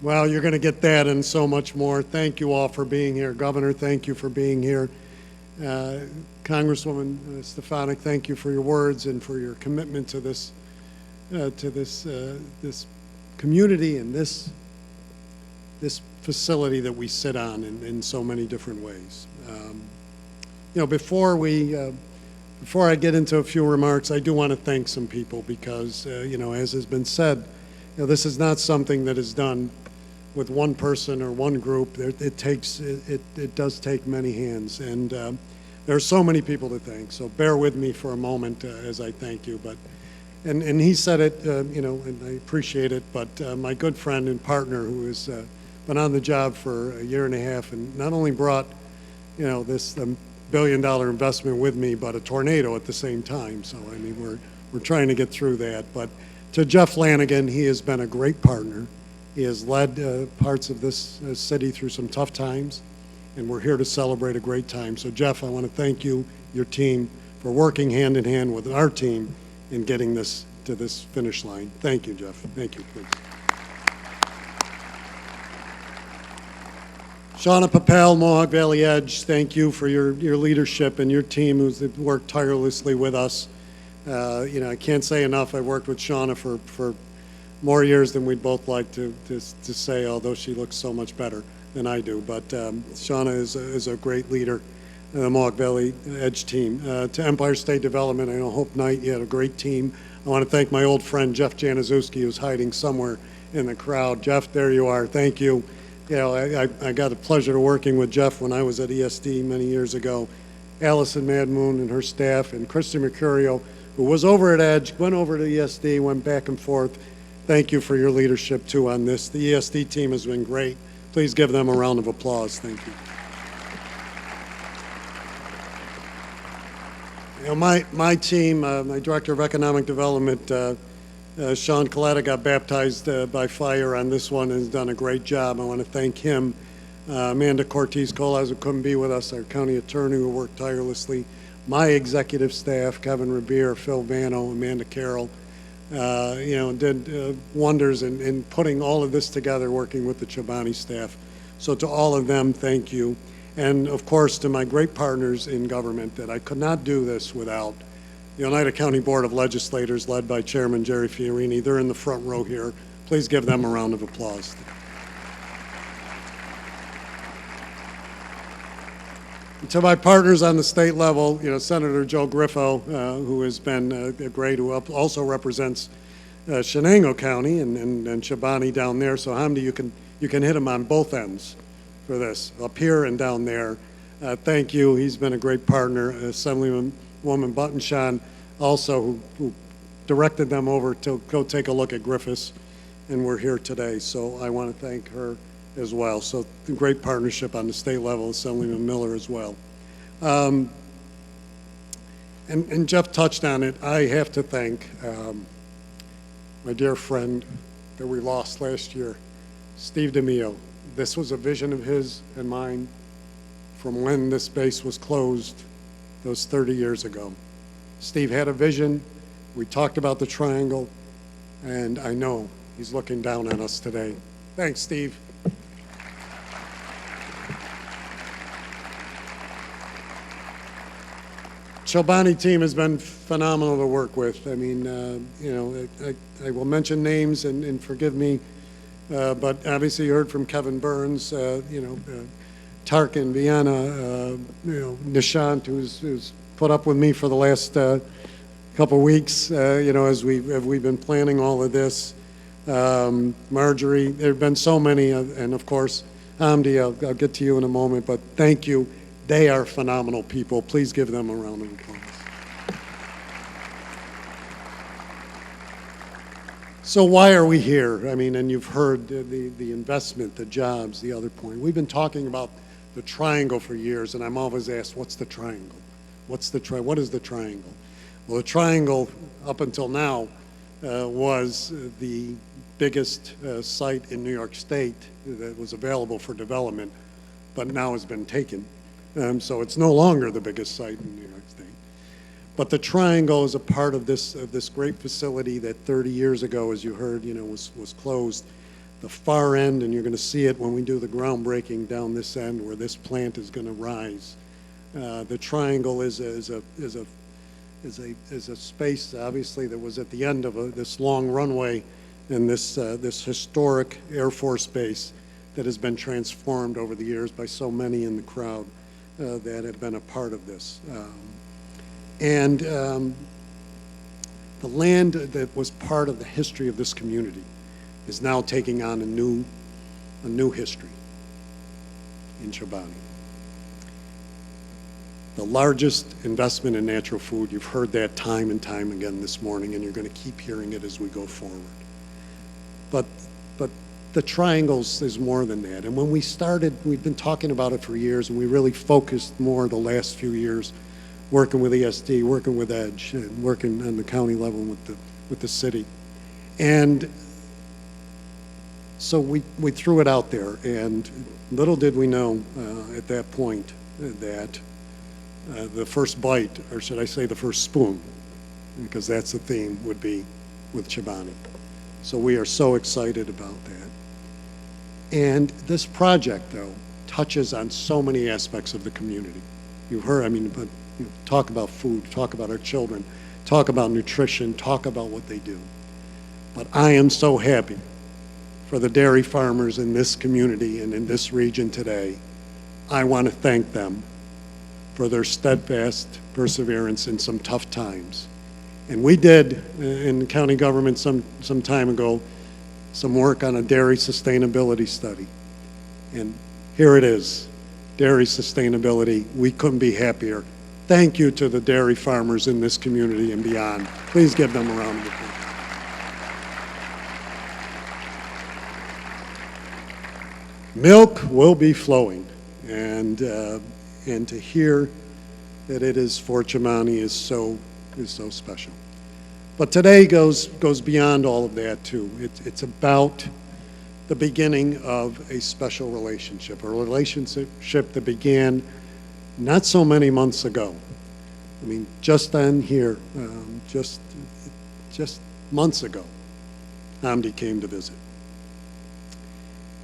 Well, you're going to get that and so much more. Thank you all for being here. Governor, thank you for being here. Congresswoman Stefanik, thank you for your words and for your commitment to this community and this facility that we sit on in so many different ways. Before I get into a few remarks, I do want to thank some people because, as has been said, this is not something that is done with one person or one group. It does take many hands, and there are so many people to thank. So bear with me for a moment as I thank you. And he said it, and I appreciate it, but my good friend and partner who has been on the job for a year and a half and not only brought, this $1 billion investment with me, but a tornado at the same time. So, I mean, we're trying to get through that. But to Jeff Lanigan, he has been a great partner. He has led parts of this city through some tough times, and we're here to celebrate a great time. So, Jeff, I want to thank you, your team, for working hand in hand with our team in getting this to this finish line. Thank you, Jeff. Thank you. Please. Shauna Papel, Mohawk Valley Edge, thank you for your leadership and your team who's worked tirelessly with us. I can't say enough. I've worked with Shauna for more years than we'd both like to say, although she looks so much better than I do. But Shauna is a great leader. The Mohawk Valley Edge team. To Empire State Development, I know Hope Knight, you had a great team. I want to thank my old friend Jeff Januszewski, who's hiding somewhere in the crowd. Jeff, there you are. Thank you. I got the pleasure of working with Jeff when I was at ESD many years ago. Allison Madmoon and her staff, and Christy Mercurio, who was over at Edge, went over to ESD, went back and forth. Thank you for your leadership, too, on this. The ESD team has been great. Please give them a round of applause. Thank you. My team, my Director of Economic Development, Sean Colletta, got baptized by fire on this one and has done a great job. I want to thank him. Amanda Cortez-Colas, who couldn't be with us, our county attorney who worked tirelessly. My executive staff, Kevin Revere, Phil Vano, Amanda Carroll, did wonders in putting all of this together, working with the Chobani staff. So to all of them, thank you. And of course, to my great partners in government, that I could not do this without the Oneida County Board of Legislators, led by Chairman Jerry Fiorini. They're in the front row here. Please give them a round of applause. And to my partners on the state level, Senator Joe Griffo, who has been great, who also represents Shenango County and Chobani down there. So Hamdi, you can hit him on both ends for this, up here and down there. Thank you. He's been a great partner. Assemblywoman Buttonshaw also, who directed them over to go take a look at Griffiss, and we're here today. So I want to thank her as well. So great partnership on the state level, Assemblyman Miller as well. And Jeff touched on it. I have to thank my dear friend that we lost last year, Steve DeMio. This was a vision of his and mine from when this base was closed those 30 years ago. Steve had a vision. We talked about the triangle, and I know he's looking down on us today. Thanks, Steve. Chobani team has been phenomenal to work with. I mean, you know, I will mention names and forgive me, but obviously you heard from Kevin Burns, you know, Tarkin, Vienna, you know, Nishant, who's put up with me for the last couple weeks, you know, as we've been planning all of this. Marjorie, there have been so many, and of course, Hamdi, I'll get to you in a moment, but thank you. They are phenomenal people. Please give them a round of applause. So why are we here? I mean, and you've heard the investment, the jobs, the other point. We've been talking about the triangle for years, and I'm always asked, what's the triangle? What is the triangle? Well, the triangle, up until now, was the biggest site in New York State that was available for development, but now has been taken. So it's no longer the biggest site in New York State. But the triangle is a part of this great facility that 30 years ago, as you heard, you know, was closed. The far end, and you're going to see it when we do the groundbreaking down this end where this plant is going to rise. The triangle is a space, obviously, that was at the end of this long runway and this historic Air Force base that has been transformed over the years by so many in the crowd that have been a part of this. The land that was part of the history of this community is now taking on a new history in Chobani. The largest investment in natural food, you've heard that time and time again this morning, and you're going to keep hearing it as we go forward. But the triangles is more than that. And when we started, we've been talking about it for years, and we really focused more the last few years, working with ESD, working with EDGE, and working on the county level with the city. And so we threw it out there, and little did we know at that point that the first bite, or should I say the first spoon, because that's the theme, would be with Chobani. So we are so excited about that. And this project, though, touches on so many aspects of the community. You heard, I mean, but you know, talk about food, talk about our children, talk about nutrition, talk about what they do. But I am so happy for the dairy farmers in this community and in this region today. I want to thank them for their steadfast perseverance in some tough times. And we did, in county government some time ago, some work on a dairy sustainability study. And here it is, dairy sustainability. We couldn't be happier. Thank you to the dairy farmers in this community and beyond. Please give them a round of applause. Milk will be flowing, and to hear that it is for Chobani is so special. But today goes beyond all of that too. It's about the beginning of a special relationship, a relationship that began not so many months ago. I mean, just on here, just months ago, Hamdi came to visit.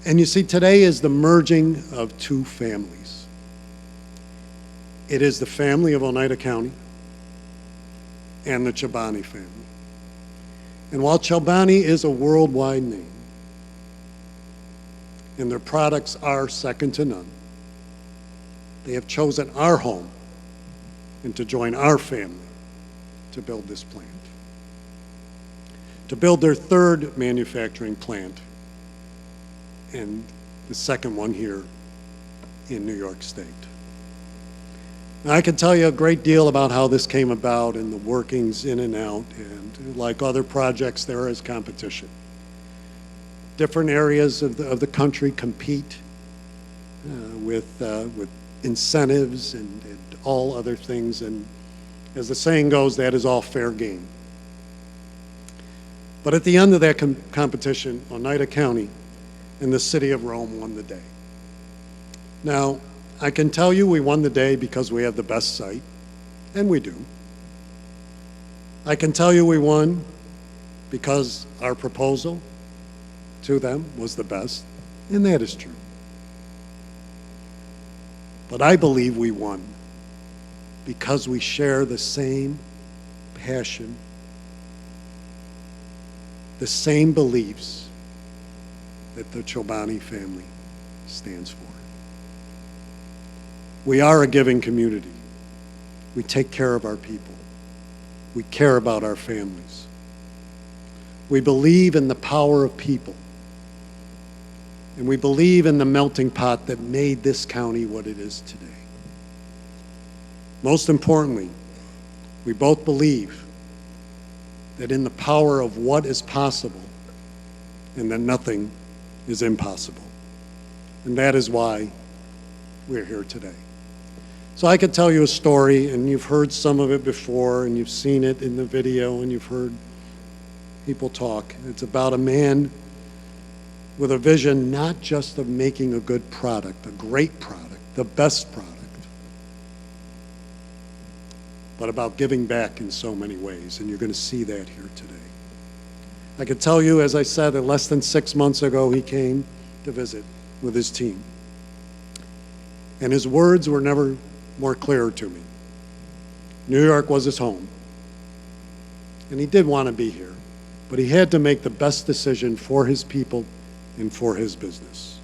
And you see, today is the merging of two families. It is the family of Oneida County and the Chobani family. And while Chobani is a worldwide name, and their products are second to none, they have chosen our home and to join our family to build this plant. to build their third manufacturing plant, and the second one here in New York State. Now, I can tell you a great deal about how this came about and the workings in and out, and like other projects, there is competition. Different areas of the country compete with incentives and all other things, and as the saying goes, that is all fair game. But at the end of that competition, Oneida County and the city of Rome won the day. Now, I can tell you we won the day because we have the best site, and we do. I can tell you we won because our proposal to them was the best, and that is true. But I believe we won because we share the same passion, the same beliefs that the Chobani family stands for. We are a giving community. We take care of our people. We care about our families. We believe in the power of people. And we believe in the melting pot that made this county what it is today. Most importantly, we both believe that in the power of what is possible and that nothing is impossible. And that is why we're here today. So I could tell you a story, and you've heard some of it before, and you've seen it in the video, and you've heard people talk. It's about a man with a vision not just of making a good product, a great product, the best product, but about giving back in so many ways, and you're going to see that here today. I could tell you, as I said, that less than 6 months ago he came to visit with his team. And his words were never more clear to me. New York was his home, and he did want to be here, but he had to make the best decision for his people and for his business.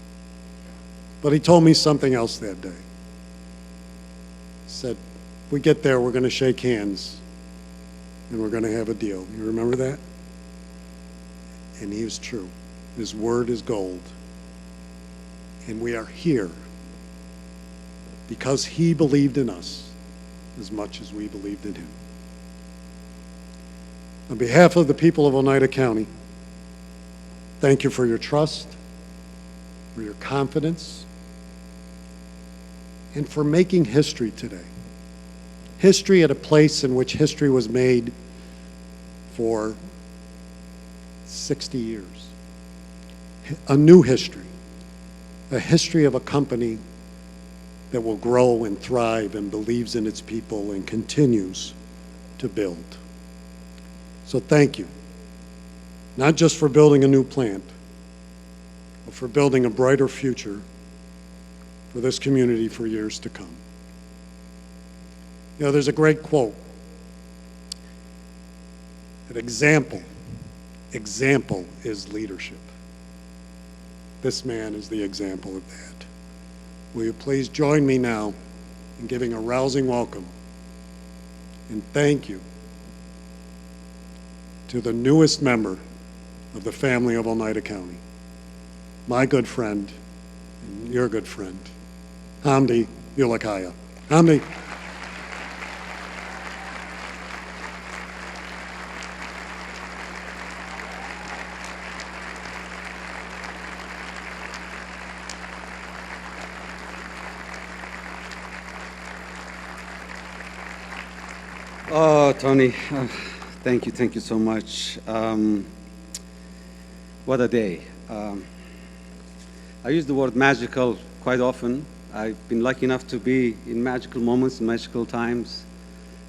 But he told me something else that day. He said, if we get there, we're going to shake hands, and we're going to have a deal. You remember that? And he was true. His word is gold. And we are here because he believed in us as much as we believed in him. On behalf of the people of Oneida County, thank you for your trust, for your confidence, and for making history today. History at a place in which history was made for 60 years. A new history, a history of a company that will grow and thrive and believes in its people and continues to build. So thank you, not just for building a new plant, but for building a brighter future for this community for years to come. You know, there's a great quote, that example is leadership. This man is the example of that. Will you please join me now in giving a rousing welcome and thank you to the newest member of the family of Oneida County, my good friend and your good friend, Hamdi Ulakaya. Hamdi. Oh, Tony, thank you so much. What a day. I use the word magical quite often. I've been lucky enough to be in magical moments, magical times,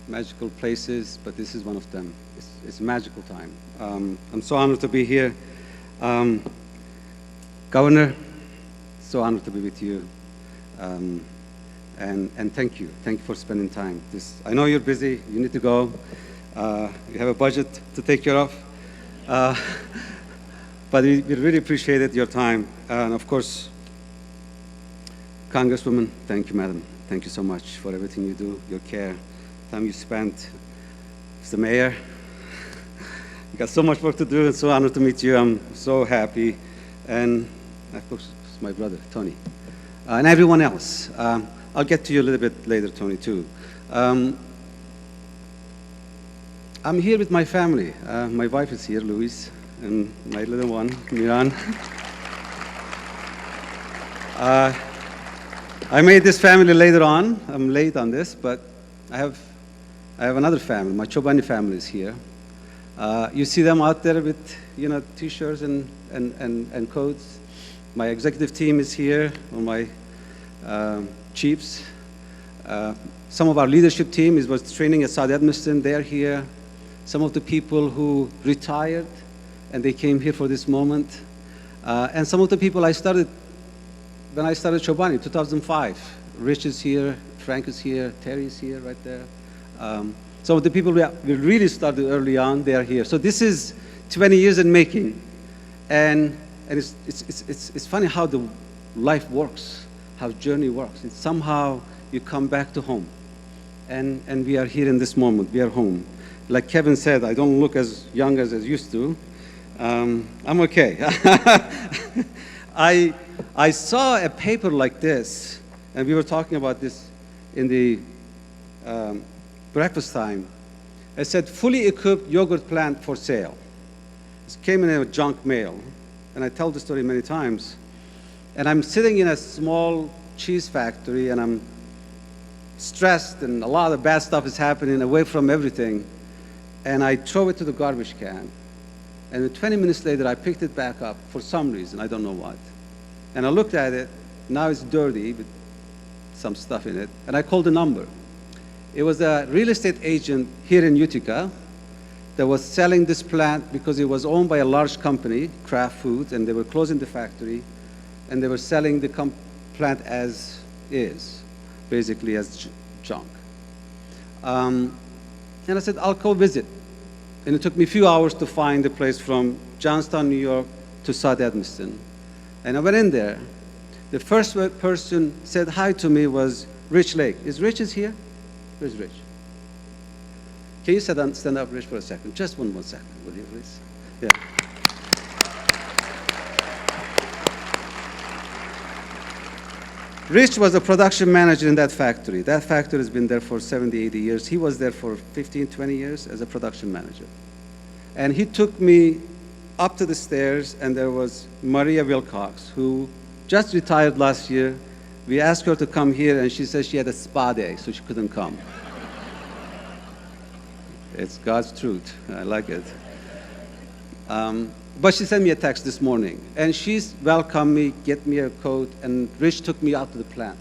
magical places, but this is one of them. It's a magical time. I'm so honored to be here. Governor, so honored to be with you. And thank you for spending time. I know you're busy, you need to go. You have a budget to take care of. But we really appreciated your time. And of course, Congresswoman, thank you, madam. Thank you so much for everything you do, your care, time you spent as the mayor, got so much work to do. It's so honored to meet you. I'm so happy. And of course, it's my brother, Tony. And everyone else. I'll get to you a little bit later, Tony, too. I'm here with my family. My wife is here, Louise, and my little one, Miran. I made this family later on. I'm late on this, but I have another family. My Chobani family is here. You see them out there with, T-shirts and coats. My executive team is here, or my chiefs. Some of our leadership team was training at South Edmiston. They're here. Some of the people who retired, and they came here for this moment. And some of the people when I started Chobani in 2005. Rich is here, Frank is here, Terry is here right there. Some of the people we really started early on, they are here. So this is 20 years in making. And it's funny how the life works, how journey works. It's somehow you come back to home. And we are here in this moment, we are home. Like Kevin said, I don't look as young as I used to. I'm okay. I saw a paper like this, and we were talking about this in the breakfast time. It said, fully equipped yogurt plant for sale. It came in a junk mail, and I tell the story many times. And I'm sitting in a small cheese factory, and I'm stressed, and a lot of bad stuff is happening away from everything. And I throw it to the garbage can. And 20 minutes later, I picked it back up for some reason, I don't know what. And I looked at it, now it's dirty with some stuff in it, and I called the number. It was a real estate agent here in Utica that was selling this plant because it was owned by a large company, Kraft Foods, and they were closing the factory, and they were selling the plant as is, basically as junk. And I said, I'll go visit. And it took me a few hours to find the place from Johnstown, New York to South Edmiston. And I went in there. The first person said hi to me was Rich Lake. Is Rich here? Where's Rich? Can you stand up, Rich, for a second? Just one more second, will you, please? Yeah. Rich was a production manager in that factory. That factory has been there for 70, 80 years. He was there for 15, 20 years as a production manager. And he took me up to the stairs, and there was Maria Wilcox, who just retired last year. We asked her to come here, and she said she had a spa day, so she couldn't come. It's God's truth. I like it. But she sent me a text this morning, and she's welcomed me, get me a coat, and Rich took me out to the plant.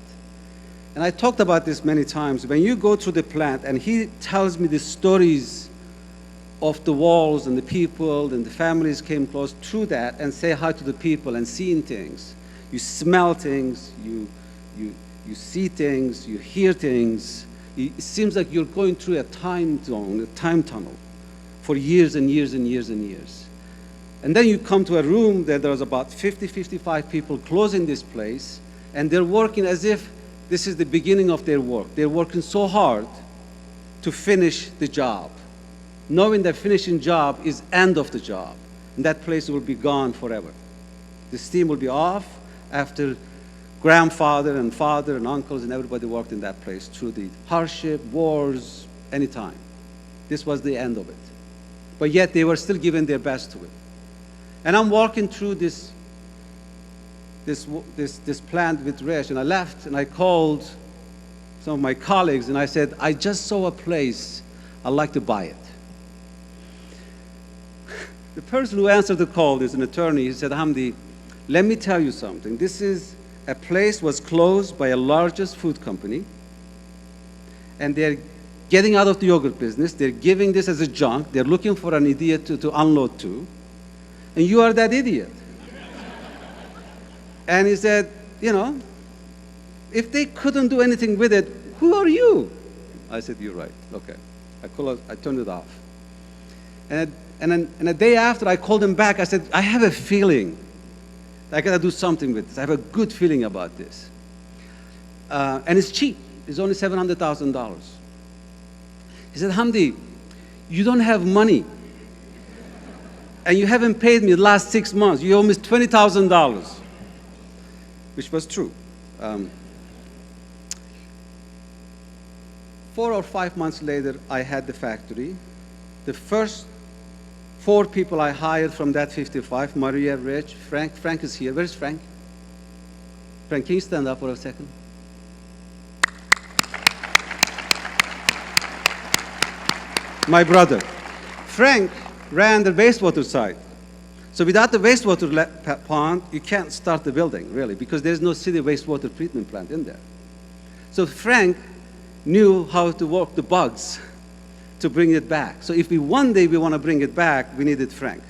And I talked about this many times. When you go through the plant, and he tells me the stories of the walls and the people and the families came close through that and say hi to the people and seeing things. You smell things, you see things, you hear things. It seems like you're going through a time zone, a time tunnel for years and years and years and years. And then you come to a room that there's about 50, 55 people closing this place, and they're working as if this is the beginning of their work. They're working so hard to finish the job, knowing that finishing job is end of the job, and that place will be gone forever. The steam will be off after grandfather and father and uncles and everybody worked in that place through the hardship, wars, any time. This was the end of it. But yet they were still giving their best to it. And I'm walking through this plant with Rich, and I left and I called some of my colleagues and I said, I just saw a place, I'd like to buy it. The person who answered the call is an attorney. He said, Hamdi, let me tell you something. This is a place was closed by a largest food company, and they're getting out of the yogurt business. They're giving this as a junk. They're looking for an idiot to unload to. And you are that idiot. And he said, if they couldn't do anything with it, who are you? I said, you're right. Okay. I turned it off. And a day after, I called him back. I said, I have a feeling. I got to do something with this. I have a good feeling about this. And it's cheap. It's only $700,000. He said, Hamdi, you don't have money. and you haven't paid me the last 6 months. You owe me $20,000, which was true. 4 or 5 months later, I had the factory. The first 4 people I hired from that 55, Maria, Rich, Frank. Frank is here. Where's Frank? Frank, can you stand up for a second? My brother. Frank ran the wastewater site. So without the wastewater pond, you can't start the building, really, because there's no city wastewater treatment plant in there. So Frank knew how to work the bugs to bring it back. So if one day we want to bring it back, we needed Frank.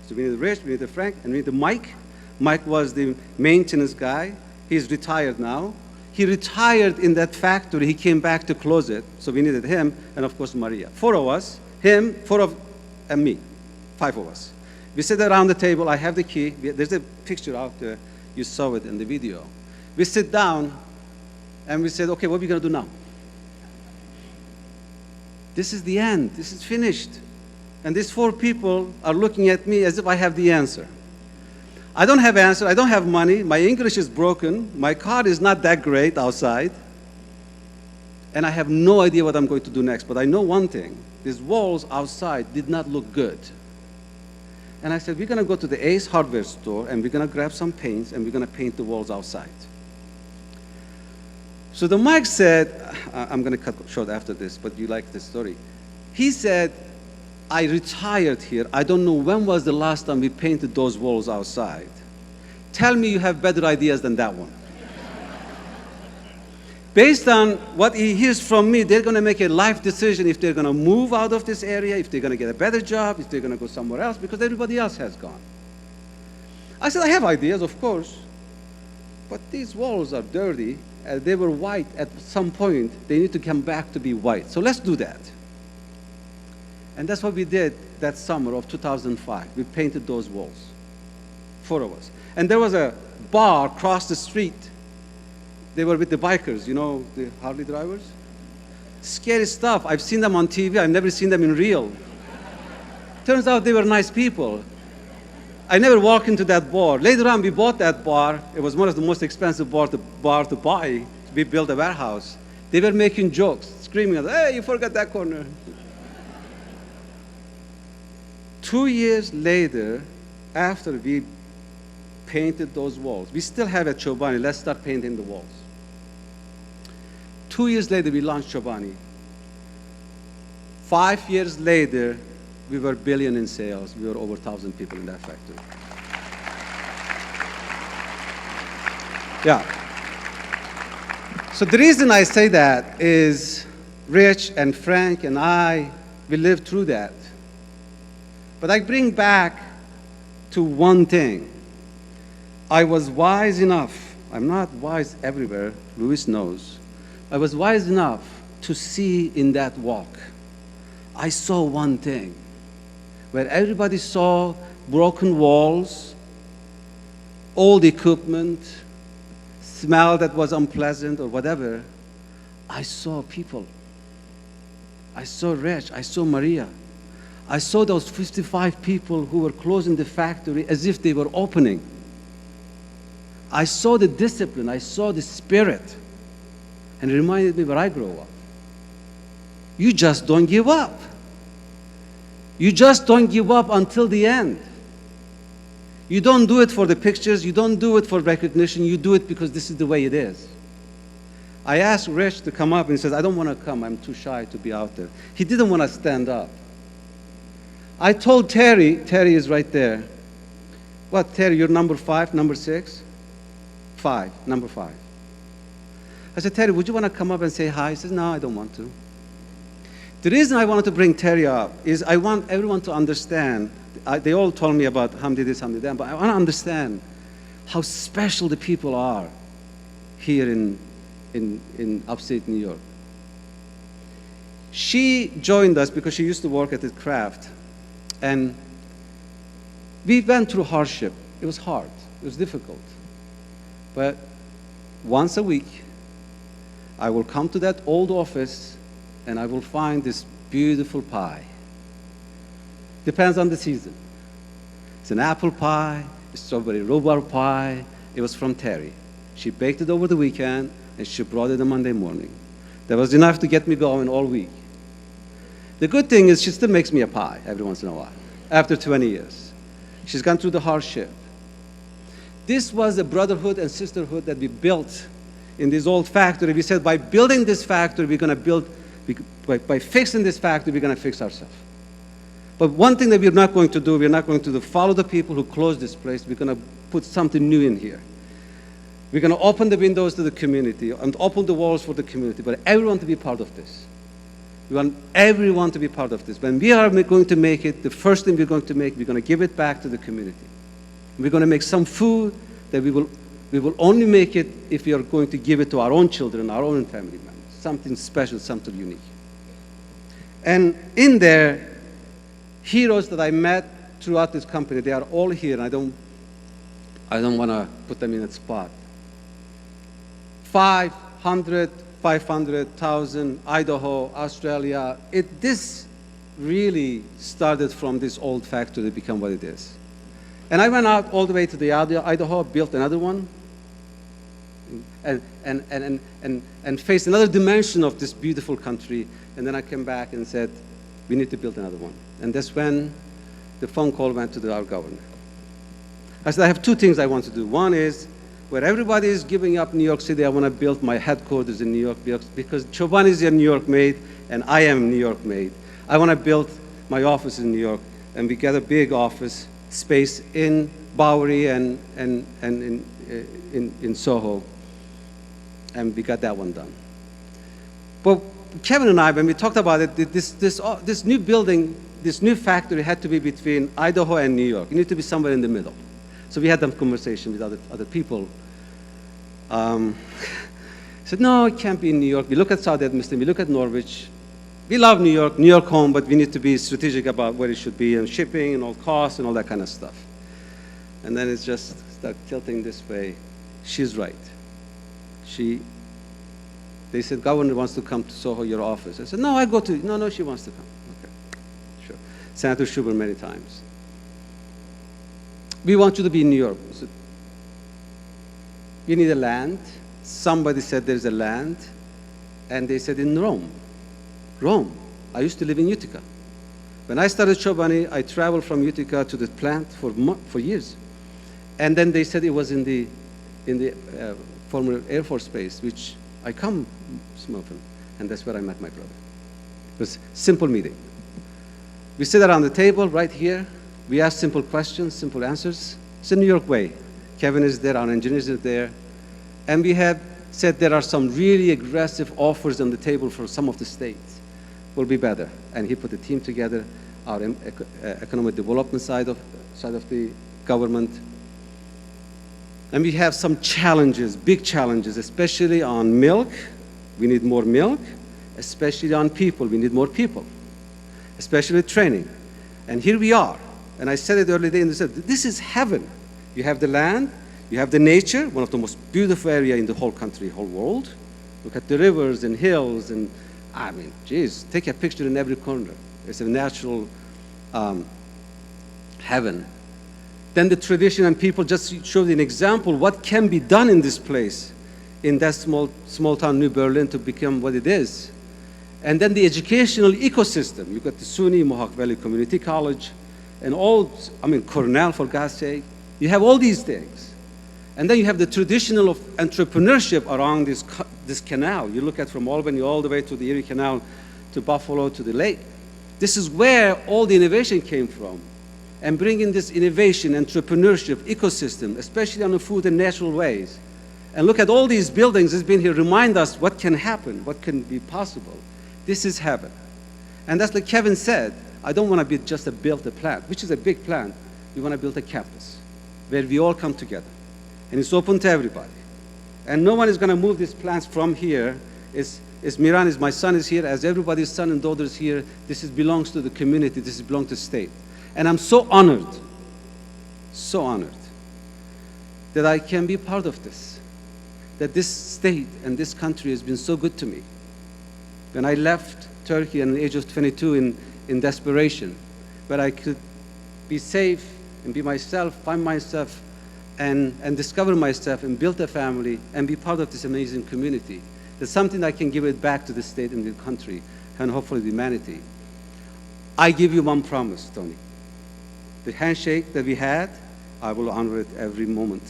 So we needed Rich, we needed Frank, and we needed Mike. Mike was the maintenance guy. He's retired now. He retired in that factory. He came back to close it, so we needed him, and of course Maria. 4 of us, him, 4 of, and me, 5 of us. We sit around the table. I have the key. There's a picture out there. You saw it in the video. We sit down, and we said, okay, what are we going to do now? This is the end. This is finished. And these 4 people are looking at me as if I have the answer. I don't have answer. I don't have money. My English is broken. My car is not that great outside. And I have no idea what I'm going to do next. But I know one thing. These walls outside did not look good. And I said, we're going to go to the Ace hardware store, and we're going to grab some paints, and we're going to paint the walls outside. So the Mike said, I'm going to cut short after this, but you like the story. He said, I retired here. I don't know when was the last time we painted those walls outside. Tell me you have better ideas than that one. Based on what he hears from me, they're going to make a life decision if they're going to move out of this area, if they're going to get a better job, if they're going to go somewhere else, because everybody else has gone. I said, I have ideas, of course, but these walls are dirty. They were white at some point. They need to come back to be white. So let's do that. And that's what we did that summer of 2005. We painted those walls, 4 of us. And there was a bar across the street. They were with the bikers, you know, the Harley drivers. Scary stuff. I've seen them on TV. I've never seen them in real. Turns out they were nice people. I never walked into that bar. Later on, we bought that bar. It was one of the most expensive bar to buy. We built a warehouse. They were making jokes, screaming, hey, you forgot that corner. 2 years later, after we painted those walls, we still have at Chobani, let's start painting the walls. 2 years later, we launched Chobani. 5 years later, we were $1 billion in sales. We were over 1,000 people in that factory. Yeah. So the reason I say that is Rich and Frank and I, we lived through that. But I bring back to one thing. I was wise enough, I'm not wise everywhere, Louis knows. I was wise enough to see in that walk. I saw one thing. Where everybody saw broken walls, old equipment, smell that was unpleasant or whatever, I saw people. I saw Rich, I saw Maria. I saw those 55 people who were closing the factory as if they were opening. I saw the discipline, I saw the spirit, and it reminded me where I grew up. You just don't give up. You just don't give up until the end. You don't do it for the pictures, you don't do it for recognition, you do it because this is the way it is. I asked Rich to come up and he says, I don't want to come, I'm too shy to be out there. He didn't want to stand up. I told Terry is right there. What, Terry, you're number 5, number 6? 5, number 5. I said, Terry, would you want to come up and say hi? He says, no, I don't want to. The reason I wanted to bring Terry up is I want everyone to understand. They all told me about Hamdi this, Hamdi that, but I want to understand how special the people are here in upstate New York. She joined us because she used to work at the craft. And we went through hardship. It was hard. It was difficult. But once a week, I will come to that old office and I will find this beautiful pie. Depends on the season. It's an apple pie, a strawberry rhubarb pie. It was from Terry. She baked it over the weekend, and she brought it on Monday morning. That was enough to get me going all week. The good thing is she still makes me a pie every once in a while, after 20 years. She's gone through the hardship. This was a brotherhood and sisterhood that we built in this old factory. We said, by building this factory, we're going to build, by fixing this factory, we're going to fix ourselves. But one thing that we're not going to do, we're not going to follow the people who closed this place. We're going to put something new in here. We're going to open the windows to the community and open the walls for the community, but everyone to be part of this. We want everyone to be part of this. When we are going to make it, the first thing we're going to make, we're going to give it back to the community. We're going to make some food that we will only make it if we are going to give it to our own children, our own family members. Something special, something unique. And in there, heroes that I met throughout this company, they are all here, and I don't want to put them in a spot. 500, 500,000, Idaho, Australia. This really started from this old factory to become what it is. And I went out all the way to the Idaho, built another one, and faced another dimension of this beautiful country. And then I came back and said, we need to build another one. And that's when the phone call went to our governor. I said, I have two things I want to do. One is, where everybody is giving up New York City, I want to build my headquarters in New York because Chobani is a New York made, and I am New York made. I want to build my office in New York, and we get a big office space in Bowery and in Soho, and we got that one done. But Kevin and I, when we talked about it, this new building, this new factory had to be between Idaho and New York. It needed to be somewhere in the middle. So we had that conversation with other people. Said, no, it can't be in New York. We look at South Edmondson, we look at Norwich. We love New York home, but we need to be strategic about where it should be, and shipping and all costs and all that kind of stuff. And then it's just start tilting this way. She's right. They said, governor wants to come to Soho, your office. I said, no, no, she wants to come. Okay, sure. Senator Schubert many times. We want you to be in New York. I said, you need a land. Somebody said there's a land. And they said in Rome. Rome. I used to live in Utica. When I started Chobani, I traveled from Utica to the plant for years. And then they said it was in the former Air Force Base, which I come often. And that's where I met my brother. It was a simple meeting. We sit around the table right here. We ask simple questions, simple answers. It's a New York way. Kevin is there, our engineers are there. And we have said there are some really aggressive offers on the table for some of the states. Will be better. And he put a team together, our economic development side of the government. And we have some challenges, big challenges, especially on milk. We need more milk. Especially on people. We need more people. Especially training. And here we are. And I said it earlier today, and they said, this is heaven. You have the land, you have the nature, one of the most beautiful areas in the whole country, whole world. Look at the rivers and hills, and I mean, geez, take a picture in every corner. It's a natural heaven. Then the tradition and people just showed an example what can be done in this place, in that small town, New Berlin, to become what it is. And then the educational ecosystem. You've got the SUNY, Mohawk Valley Community College, and Cornell, for God's sake. You have all these things. And then you have the traditional of entrepreneurship around this canal. You look at from Albany all the way to the Erie Canal, to Buffalo, to the lake. This is where all the innovation came from. And bringing this innovation, entrepreneurship, ecosystem, especially on the food and natural ways. And look at all these buildings that's been here, remind us what can happen, what can be possible. This is heaven. And that's like Kevin said, I don't want to be just build a plant, which is a big plant. We want to build a campus where we all come together. And it's open to everybody. And no one is going to move these plants from here. Miran is my son is here, as everybody's son and daughter is here. This belongs to the community. This belongs to the state. And I'm so honored that I can be part of this, that this state and this country has been so good to me. When I left Turkey at the age of 22 in desperation, but I could be safe and be myself, find myself, and discover myself and build a family and be part of this amazing community. There's something I can give it back to the state and the country and hopefully humanity. I give you one promise, Tony. The handshake that we had, I will honor it every moment.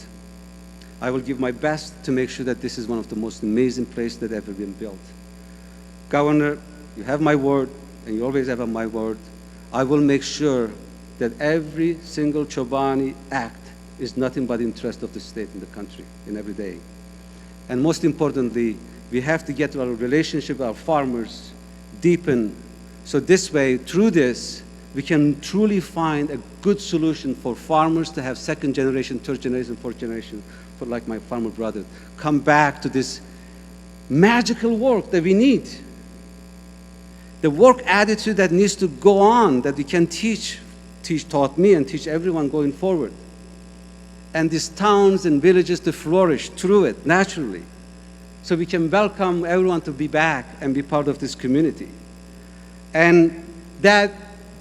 I will give my best to make sure that this is one of the most amazing places that ever been built. Governor, you have my word, and you always have my word. I will make sure that every single Chobani act is nothing but the interest of the state and the country in every day. And most importantly, we have to get our relationship with our farmers deepen, so this way, through this, we can truly find a good solution for farmers to have second generation, third generation, fourth generation, for like my farmer brother, come back to this magical work that we need. The work attitude that needs to go on, that we can taught me and teach everyone going forward. And these towns and villages to flourish through it, naturally. So we can welcome everyone to be back and be part of this community. And that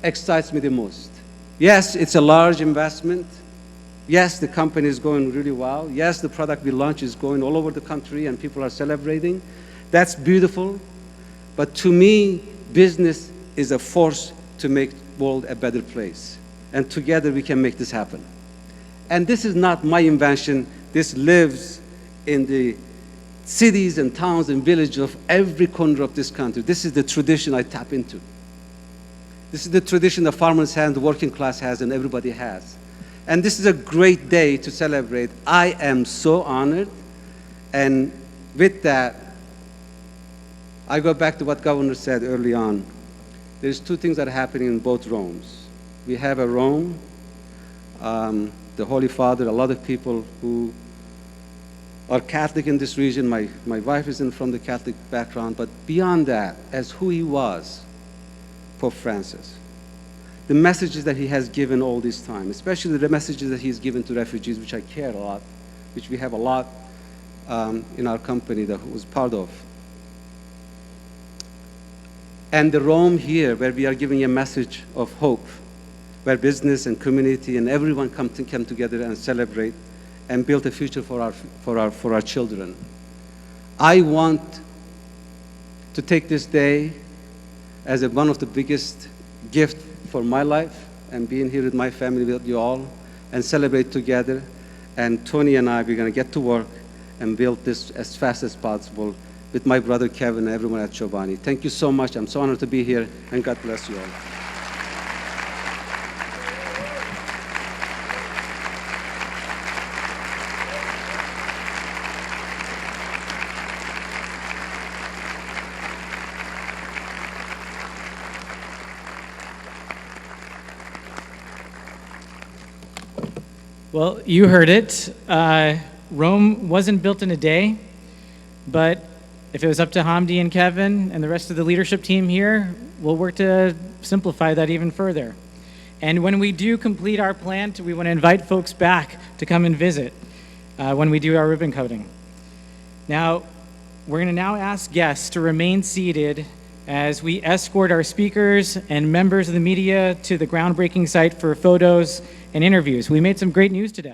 excites me the most. Yes, it's a large investment. Yes, the company is going really well. Yes, the product we launched is going all over the country and people are celebrating. That's beautiful. But to me, business is a force to make the world a better place. And together we can make this happen. And this is not my invention. This lives in the cities and towns and villages of every corner of this country. This is the tradition I tap into. This is the tradition the farmers have, the working class has, and everybody has. And this is a great day to celebrate. I am so honored. And with that, I go back to what Governor said early on. There's two things that are happening in both Romes. We have a Rome, the Holy Father, a lot of people who are Catholic in this region. My wife isn't from the Catholic background, but beyond that, as who he was, Pope Francis, the messages that he has given all this time, especially the messages that he's given to refugees, which I care a lot, which we have a lot in our company that was part of. And the Rome here, where we are giving a message of hope, where business and community and everyone come together and celebrate and build a future for our children. I want to take this day as one of the biggest gifts for my life and being here with my family, with you all, and celebrate together. And Tony and I, we're going to get to work and build this as fast as possible with my brother Kevin and everyone at Chobani. Thank you so much. I'm so honored to be here, and God bless you all. Well, you heard it. Rome wasn't built in a day, but if it was up to Hamdi and Kevin and the rest of the leadership team here, we'll work to simplify that even further. And when we do complete our plant, we want to invite folks back to come and visit when we do our ribbon cutting. Now, we're going to now ask guests to remain seated as we escort our speakers and members of the media to the groundbreaking site for photos and interviews. We made some great news today.